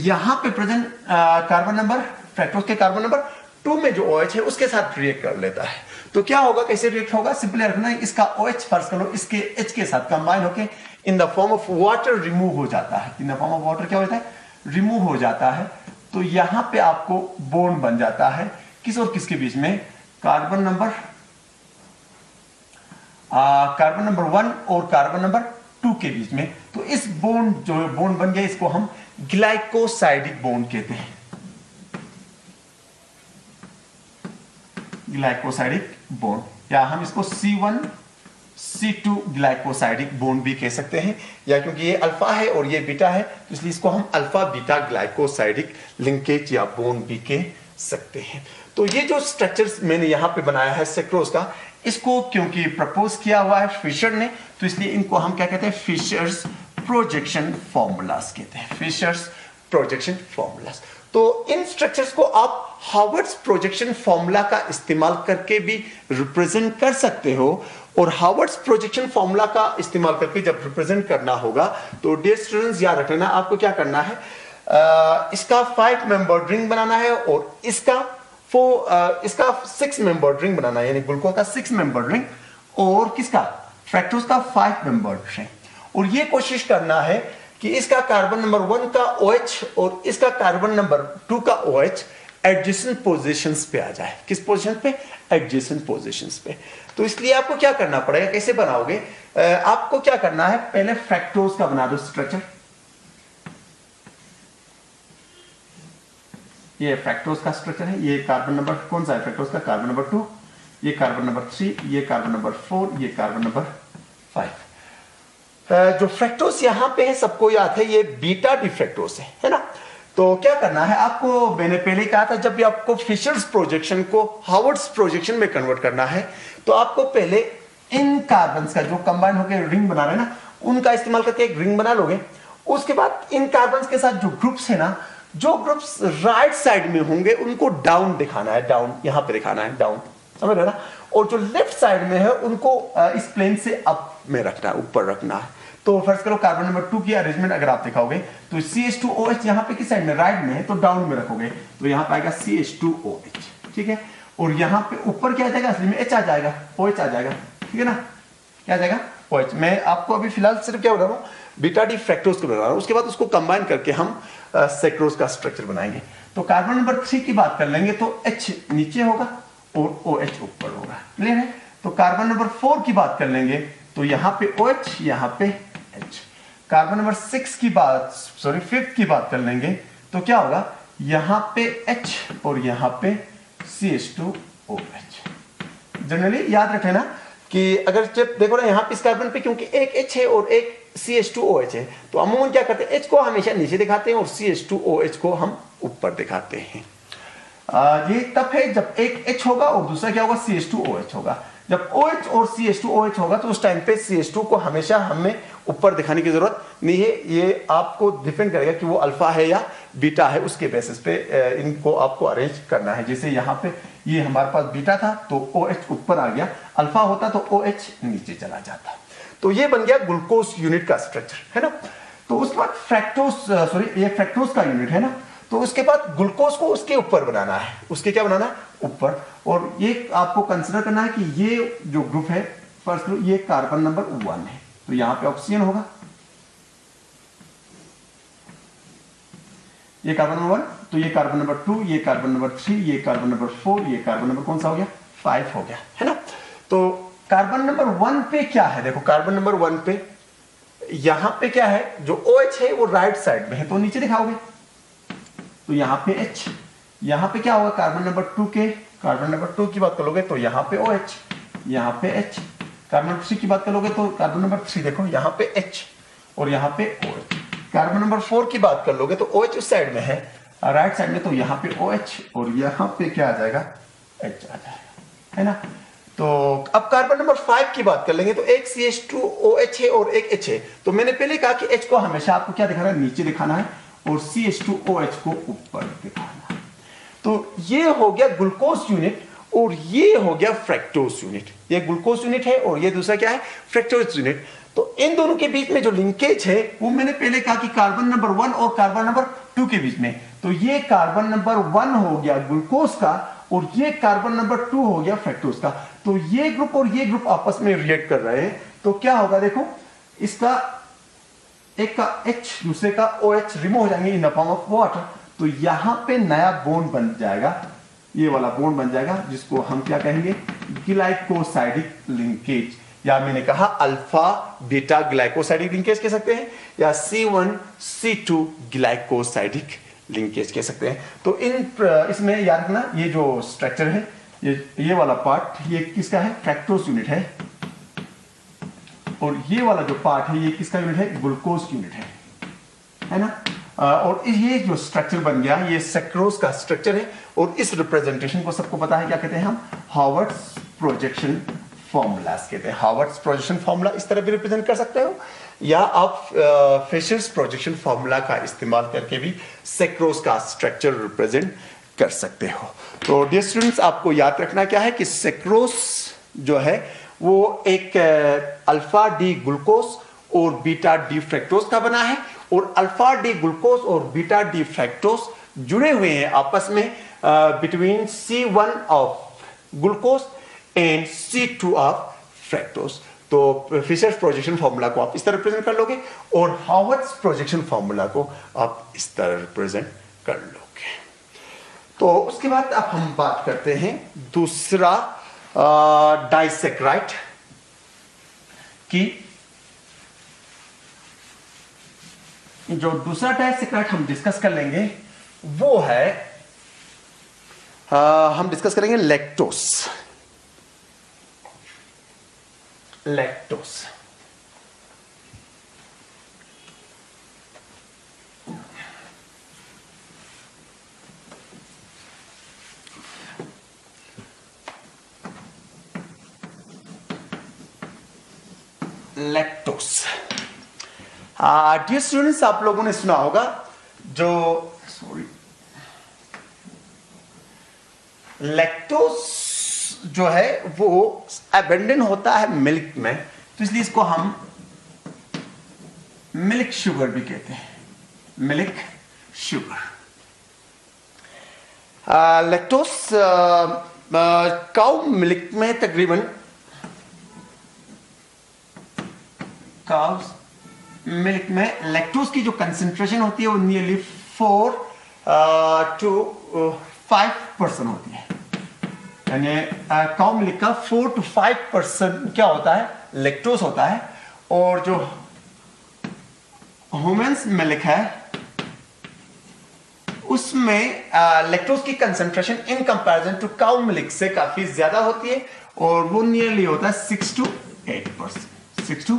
यहां पे प्रेजेंट कार्बन नंबर फ्रैक्टोज के कार्बन नंबर 2 में जो OH है उसके साथ रिएक्ट कर लेता है। तो क्या होगा, कैसे रिएक्ट होगा, सिंपली रखना है, इसका OH फर्स्ट करो इसके H के साथ कंबाइन होके इन the form of water remove हो जाता है। In the form of water क्या होता है, रिमूव हो जाता है। तो यहां पे आपको बॉन्ड बन जाता है किस और किसके बीच में, कार्बन नंबर 1 और कार्बन नंबर 2 के बीच में। तो इस बॉन्ड जो बॉन्ड बन गया इसको हम ग्लाइकोसाइडिक बॉन्ड कहते हैं, ग्लाइकोसाइडिक बॉन्ड, या हम इसको C1C2 ग्लाइकोसाइडिक बॉन्ड भी कह सकते हैं, या क्योंकि ये अल्फा है और ये बीटा है तो इसलिए इसको हम अल्फा बीटा ग्लाइकोसाइडिक लिंकेज या बॉन्ड भी कह सकते हैं। तो ये जो स्ट्रक्चर्स मैंने यहां पे बनाया है सेक्रोज का, इसको क्योंकि प्रपोज किया हुआ है फिशर ने तो इसलिए इनको हम क्या कहते हैं, फिशर्स प्रोजेक्शन फॉर्मूलाज कहते हैं, फिशर्स प्रोजेक्शन फॉर्मूलाज। तो इन स्ट्रक्चर्स को आप हार्वर्ड्स प्रोजेक्शन फॉर्मूला का इस्तेमाल करके भी रिप्रेजेंट कर सकते हो, और हार्वर्ड्स प्रोजेक्शन फॉर्मूला का इस्तेमाल करके जब रिप्रेजेंट करना होगा तो डियर स्टूडेंट्स याद रखना आपको क्या करना है, इसका 5 मेंबर रिंग बनाना है और इसका 6 मेंबर रिंग बनाना है, यानी ग्लूकोज का 6 मेंबर रिंग और किसका, फ्रैक्टोज का 5 मेंबर रिंग। और ये कोशिश करना है कि इसका कार्बन नंबर 1 का OH और इसका कार्बन नंबर 2 का OH एडजेसेंट पोजीशंस पे आ जाए। किस पोजीशन पे, एडजेसेंट पोजीशंस पे। तो इसलिए आपको क्या करना पड़ेगा, कैसे बनाओगे, आपको क्या करना है, पहले फ्रैक्टोज का बना दो स्ट्रक्चर। ये फ्रैक्टोज का स्ट्रक्चर है, ये कार्बन नंबर कौन सा है, फ्रैक्टोज का कार्बन नंबर 2, ये कार्बन नंबर 3, ये कार्बन नंबर 4, ये कार्बन नंबर 5। जो फ्रैक्टोज यहां पे है सबको याद है, ये बीटा डी फ्रैक्टोज है ना। तो क्या करना है आपको, मैंने पहले कहा था जब भी आपको फिशर्स प्रोजेक्शन को हार्वर्ड्स प्रोजेक्शन में कन्वर्ट करना है तो आपको पहले इन कार्बन्स का जो कंबाइन होकर रिंग बना रहे हैं ना, उनका इस्तेमाल करके एक रिंग बना लोगे। उसके बाद इन कार्बन्स के साथ जो ग्रुप्स है ना, जो ग्रुप्स राइट साइड में होंगे उनको डाउन दिखाना है, डाउन यहां पे दिखाना है, डाउन, समझ रहे ना। और जो लेफ्ट साइड में है उनको इस प्लेन से अप में रखना है, ऊपर रखना है। तो फर्स्ट करो कार्बन नंबर 2 की अरेंजमेंट अगर आप दिखाओगे तो CH2OH यहां पे किस साइड में, राइट में है, तो डाउन में रखोगे तो यहां पे आएगा CH2OH, ठीक है। और यहां पे ऊपर क्या आ जाएगा, असली में H आ जाएगा, OH आ जाएगा, ठीक है ना, क्या आ जाएगा, OH। मैं आपको अभी फिलहाल सिर्फ क्या बता रहा हूं, बीटा डी फ्रैक्टोज को बता रहा हूं, उसके बाद उसको कंबाइन करके हम सेक्रोज का स्ट्रक्चर बनाएंगे। तो कार्बन नंबर 3 की बात कर लेंगे तो H नीचे होगा और OH ऊपर होगा, क्लियर है। तो कार्बन नंबर 4 की बात कर लेंगे तो यहां पे OH, यहां पे H। कार्बन नंबर 5 की बात कर लेंगे तो क्या होगा, यहां पे H और यहां पे CH2OH। जनरली याद रखें ना कि अगर जब देखो ना यहां पे इस कार्बन पे क्योंकि एक H है और एक CH2OH है तो अमूमन क्या करते हैं, H को हमेशा नीचे दिखाते हैं और CH2OH को हम ऊपर दिखाते हैं। ये तब है जब एक H होगा और दूसरा क्या होगा, CH2OH होगा। जब OH और CH2OH होगा तो उस टाइम पे CH2 को हमेशा हमें ऊपर दिखाने की जरूरत नहीं है। ये आपको डिपेंड करेगा कि वो अल्फा है या बीटा है, उसके बेसिस पे इनको आपको अरेंज करना है। जैसे यहाँ पे ये हमारे पास बीटा था तो OH ऊपर आ गया, अल्फा होता तो OH नीचे चला जाता। तो ये बन गया ग्लूकोज यूनिट का स्ट्रक्चर, है ना। तो उसके बाद फ्रैक्टोज, ये फ्रैक्टोज का यूनिट है ना। तो उसके बाद ग्लूकोज को उसके ऊपर बनाना है, उसके क्या बनाना है, ऊपर। और ये आपको कंसिडर करना है कि ये जो ग्रुप है फर्स्ट ग्रुप, ये कार्बन नंबर 1 है तो यहां पे ऑक्सीजन होगा, ये कार्बन नंबर 1, तो ये कार्बन नंबर 2, ये कार्बन नंबर 3, ये कार्बन नंबर 4, ये कार्बन नंबर कौन सा हो गया, 5 हो गया, है ना। तो कार्बन नंबर 1 पे क्या है, देखो कार्बन नंबर 1 पे यहां पे क्या है, जो OH है वो राइट साइड में है तो नीचे दिखाओगे तो यहां पे H, यहां पे क्या होगा कार्बन नंबर 2 के, कार्बन नंबर 2 की बात करोगे तो यहां पे OH, यहां पे H। कार्बन नंबर 3 की बात करोगे तो कार्बन नंबर 3 देखो यहां पे H और यहां पे OH। कार्बन नंबर 4 की बात कर लोगे तो OH उस साइड में है, राइट साइड में, तो यहां पे OH और यहां पे क्या आ जाएगा, H आ जाएगा, है ना। तो अब कार्बन नंबर 5 की बात कर लेंगे। तो एक CH2OH है और एक H है। तो मैंने पहले कहा कि H को हमेशा आपको क्या दिखाना है, नीचे दिखाना है, और CH2OH को ऊपर दिखाना है। तो ये हो गया ग्लूकोज यूनिट और ये हो गया फ्रैक्टोज यूनिट। ये ग्लूकोज यूनिट है और ये दूसरा क्या है, फ्रैक्टोज यूनिट। तो इन दोनों के बीच में जो लिंकेज है वो मैंने पहले कहा कि कार्बन नंबर 1 और कार्बन नंबर 2 के बीच में। तो ये कार्बन नंबर 1 हो गया ग्लूकोज का और ये कार्बन नंबर 2 हो गया फ्रैक्टोज का। तो ये ग्रुप और ये ग्रुप आपस में रिएक्ट कर रहे हैं। तो क्या होगा, देखो इसका एक का H दूसरे का OH रिमूव हो जाएंगे इन द फॉर्म ऑफ वाटर। तो यहां पे नया बॉन्ड बन जाएगा, ये वाला बॉन्ड बन जाएगा जिसको हम क्या कहेंगे, ग्लाइकोसाइडिक लिंकेज, या मैंने कहा अल्फा बीटा ग्लाइकोसाइडिक लिंकेज कह सकते हैं, या C1C2 ग्लाइकोसाइडिक लिंकेज कह सकते हैं। तो इसमें याद रखना ये जो स्ट्रक्चर है, ये वाला पार्ट ये किसका है, फ्रैक्टोज यूनिट है, और ये वाला जो पार्ट है ये किसका यूनिट है, ग्लूकोज यूनिट है ना। और ये जो स्ट्रक्चर बन गया ये सेक्रोज का स्ट्रक्चर है। और इस रिप्रेजेंटेशन को सबको पता है क्या कहते हैं हम, हार्वर्ड्स प्रोजेक्शन फॉर्मूलास कहते हैं। हार्वर्ड्स प्रोजेक्शन फॉर्मूला इस तरह भी रिप्रेजेंट कर सकते हो, या आप फिशर्स प्रोजेक्शन फॉर्मूला का इस्तेमाल करके भी सेक्रोज का स्ट्रक्चर रिप्रेजेंट कर सकते हो। तो डियर स्टूडेंट्स, आपको याद रखना क्या है कि सेक्रोज जो है वो एक अल्फा डी ग्लूकोज और बीटा डी फ्रैक्टोज का बना है, और अल्फा डी ग्लूकोज और बीटा डी फ्रैक्टोज जुड़े हुए हैं आपस में between C1 of glucose and C2 of fructose. तो फिशर्स प्रोजेक्शन फॉर्मूला को आप इस तरह रिप्रेजेंट कर लोगे और हार्वर्ड्स प्रोजेक्शन फॉर्मूला को आप इस तरह रिप्रेजेंट कर लोगे। तो उसके बाद अब हम बात करते हैं दूसरा डाइसेक्राइड की। जो दूसरा डाइसेक्राइड हम डिस्कस कर लेंगे वो है हम डिस्कस करेंगे lactose. Lactose lactose dear students, आप लोगों ने सुना होगा जो लैक्टोस जो है वो अबेंडन होता है मिल्क में, तो इसलिए इसको हम मिल्क शुगर भी कहते हैं, milk sugar. Lactose cow milk में तकरीबन काउ मिल्क में लैक्टोज की जो कंसेंट्रेशन होती है वो नियरली 4 to 5% होती है। यानी काउ मिल्क का 4 to 5% क्या होता है, लैक्टोज होता है। और जो ह्यूमन्स मिल्क है उसमें लैक्टोज की concentration in comparison to cow milk से काफी ज्यादा होती है, और वो नियरली होता है 6 to 8%, 6 to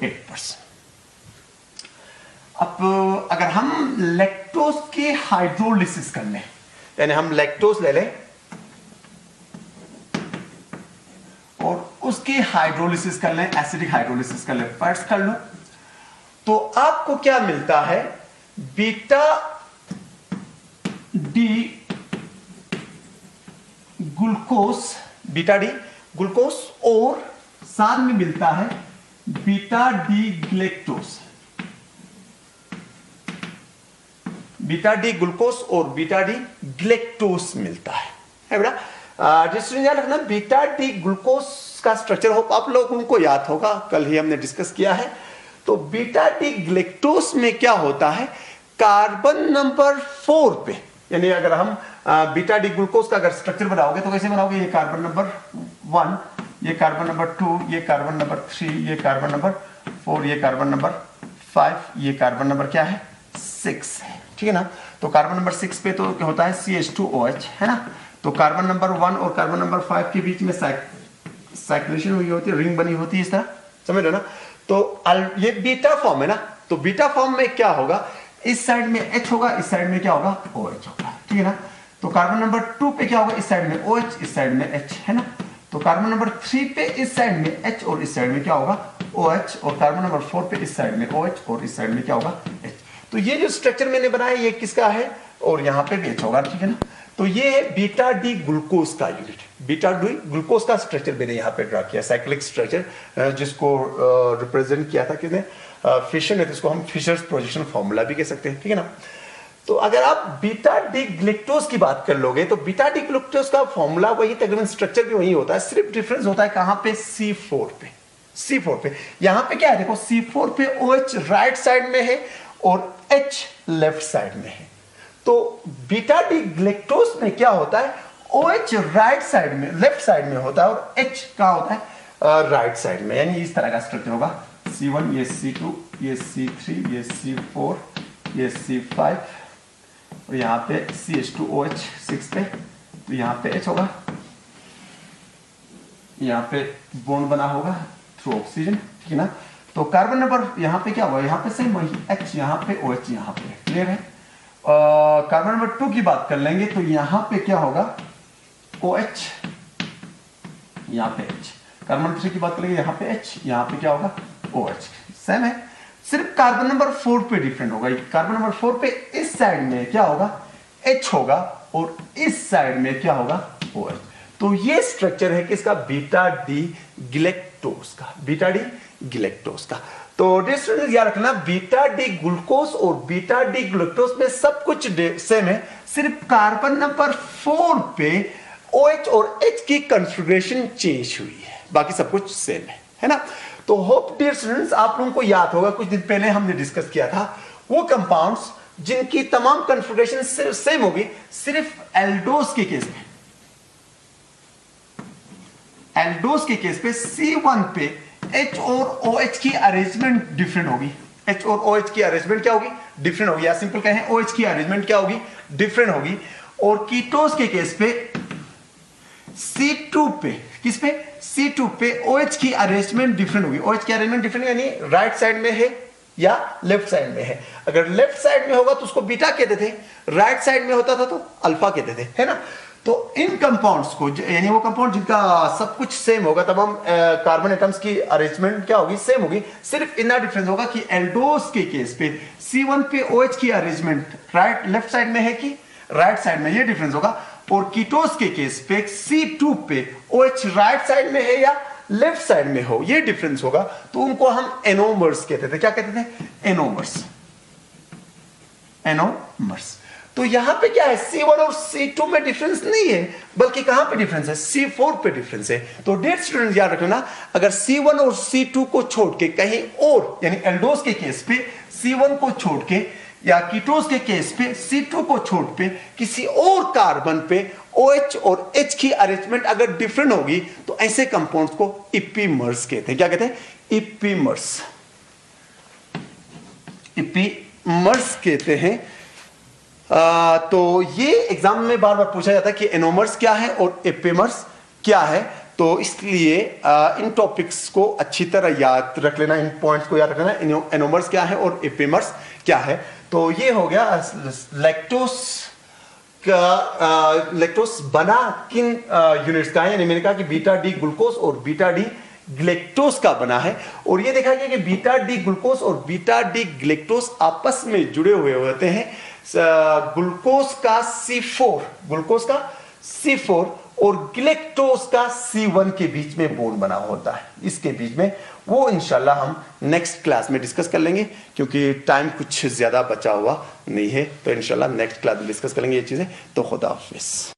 8%। अब अगर हम लैक्टोज की हाइड्रोलिसिस कर लें, यानी हम लैक्टोज ले लें और उसकी हाइड्रोलिसिस कर लें, एसिडिक हाइड्रोलिसिस कर लें, फर्स्ट कर लो, तो आपको क्या मिलता है, beta D glucose, beta D glucose, और साथ में मिलता है beta D galactose, beta D glucose और बीटा डी ग्लेक्टोज मिलता है बेटा। जिस याद रखना, बीटा डी ग्लूकोज का स्ट्रक्चर हो आप लोगों को याद होगा, कल ही हमने डिस्कस किया है। तो बीटा डी ग्लेक्टोज में क्या होता है, कार्बन नंबर 4 पे, यानी अगर हम बीटा डी ग्लूकोज का अगर स्ट्रक्चर बनाओगे तो कैसे बनाओगे, ये कार्बन नंबर 1, ये कार्बन नंबर 2, ये कार्बन नंबर 3, ये कार्बन नंबर 4, ये कार्बन नंबर 5, ये कार्बन नंबर क्या है, 6 है, ठीक है ना। तो कार्बन नंबर 6 पे तो क्या होता है, CH2OH है ना। तो कार्बन नंबर 1 और कार्बन नंबर 5 के बीच में साइक्लेशन हुई होती है, रिंग बनी होती है इस तरह, समझ लो ना। तो ये बीटा फॉर्म है ना, तो बीटा फॉर्म में क्या होगा, इस साइड में H होगा, इस साइड में क्या होगा, OH होगा, ठीक है ना। तो कार्बन नंबर 2 पे क्या होगा, इस साइड में OH, इस साइड में H है ना। तो कार्बन नंबर 3 पे इस साइड में H और इस साइड में क्या होगा OH, और कार्बन नंबर 4 पे इस साइड में OH और इस साइड में क्या होगा H। तो ये जो स्ट्रक्चर मैंने बनाया ये किसका है, और यहाँ पे भी H होगा, ठीक है ना। तो ये है बीटा डी ग्लूकोज का यूनिट, बीटा डी ग्लूकोज का स्ट्रक्चर मैंने यहाँ पे ड्रा किया, साइक्लिक स्ट्रक्चर, जिसको रिप्रेजेंट किया था किसने, फिशर ने, तो इसको हम फिशर्स प्रोजेक्शन फॉर्मूला भी कह सकते हैं, ठीक है ना। तो अगर आप बीटा डी ग्लूकोज की बात कर लोगे तो बीटा डी ग्लूकोज का फॉर्मूला वही, तकरीबन स्ट्रक्चर भी वही होता है, सिर्फ डिफरेंस होता है कहां पे, C4 पे। C4 पे यहां पे क्या है, देखो C4 पे OH राइट साइड में है और H लेफ्ट साइड में है। तो बीटा डी ग्लूकोज में क्या होता है, OH राइट साइड में, लेफ्ट साइड में होता है, और H कहां होता है, राइट साइड में। यानी इस तरह का स्ट्रक्चर होगा, C1, ये C2, ये C3, ये C4, ये C5, और यहाँ पे CH2OH 6 पे, तो यहाँ पे H होगा, यहाँ पे बॉन्ड बना होगा थ्रू ऑक्सीजन, ठीक है ना। तो कार्बन नंबर यहाँ पे क्या होगा, यहाँ पे सेम वही H, यहाँ पे OH, यहाँ पे, क्लियर है। कार्बन नंबर 2 की बात कर लेंगे तो यहाँ पे क्या होगा OH, यहाँ पे H। कार्बन नंबर 3 की बात करेंगे यहाँ पे H, यहाँ पे क्या होगा OH, सेम है, सिर्फ कार्बन नंबर 4 पे डिफरेंट होगा। कार्बन नंबर 4 पे इस साइड में क्या होगा H होगा, और इस साइड में क्या होगा OH। तो ये स्ट्रक्चर है किसका, बीटा डी ग्लूकोज का, बीटा डी ग्लूकोज का। तो डिस्टेंस याद रखना, बीटा डी ग्लूकोज और बीटा डी ग्लूकोज में सब कुछ सेम है, सिर्फ कार्बन नंबर 4 पे OH और H की कॉन्फ़िगरेशन चेंज हुई है, बाकी सब कुछ सेम है ना। तो होप डियर स्टूडेंट्स आप लोगों को याद होगा कुछ दिन पहले हमने डिस्कस किया था वो कंपाउंड्स जिनकी तमाम कॉन्फ़िगरेशन सिर्फ सेम होगी, सिर्फ एल्डोस के केस में, एल्डोस के केस पे C1 पे H और OH की अरेंजमेंट डिफरेंट होगी, H और OH की अरेंजमेंट क्या होगी, डिफरेंट होगी, या सिंपल कहें OH की अरेंजमेंट क्या होगी, डिफरेंट होगी। और कीटोस के केस पे C2 पे, किस पे, C2 पे OH की अरेंजमेंट डिफरेंट होगी, OH की अरेंजमेंट डिफरेंट यानी राइट साइड में है या लेफ्ट साइड में है। अगर लेफ्ट साइड में होगा तो उसको बीटा कहते थे, राइट साइड में होता था तो अल्फा कहते थे, है ना। तो इन कंपाउंड्स को, यानी वो कंपाउंड जिनका सब कुछ सेम होगा, तमाम कार्बन एटम्स की अरेंजमेंट क्या होगी, सेम होगी, सिर्फ इतना डिफरेंस होगा कि एल्डोस के केस पे C1 पे OH की अरेंजमेंट राइट लेफ्ट साइड में है कि राइट साइड में, ये डिफरेंस होगा। और कीटोस के केस पे C2 पे OH राइट साइड में है या लेफ्ट साइड में हो, ये डिफरेंस होगा। तो उनको हम एनोमर्स कहते थे, क्या कहते थे, एनोमर्स, एनोमर्स। तो यहां पे क्या है, C1 और C2 में डिफरेंस नहीं है, बल्कि कहां पे डिफरेंस है, C4 पे डिफरेंस है। तो डियर स्टूडेंट्स याद रखना, अगर C1 और C2 को छोड़ के कहीं और, यानी एल्डोस के केस पे C1 को छोड़ के, या कीटोस के केस पे C2 को छोड़ पे किसी और कार्बन पे OH और H की अरेंजमेंट अगर डिफरेंट होगी तो ऐसे कंपाउंड्स को इपीमर्स कहते हैं, क्या कहते हैं, इपीमर्स, इपीमर्स कहते हैं। तो ये एग्जाम में बार बार पूछा जाता है कि एनोमर्स क्या है और एपिमर्स क्या है, तो इसलिए इन टॉपिक्स को अच्छी तरह याद रख लेना, इन पॉइंट्स को याद रखना, एनोमर्स क्या है और एपिमर्स क्या है। तो ये हो गया लैक्टोस का, लैक्टोस बना किन यूनिट्स का है, यानी मैंने कहा कि बीटा डी ग्लूकोज और बीटा डी ग्लैक्टोज का बना है, और ये देखा गया कि बीटा डी ग्लूकोज और बीटा डी ग्लैक्टोज आपस में जुड़े हुए होते हैं। ग्लूकोज का C4, ग्लूकोज का C4 और ग्लैक्टोज का C1 के बीच में बॉन्ड बना होता है, इसके बीच में, वो इंशाल्लाह हम नेक्स्ट क्लास में डिस्कस कर लेंगे, क्योंकि टाइम कुछ ज्यादा बचा हुआ नहीं है, तो इंशाल्लाह नेक्स्ट क्लास में डिस्कस करेंगे ये चीजें। तो खुदा हाफिज।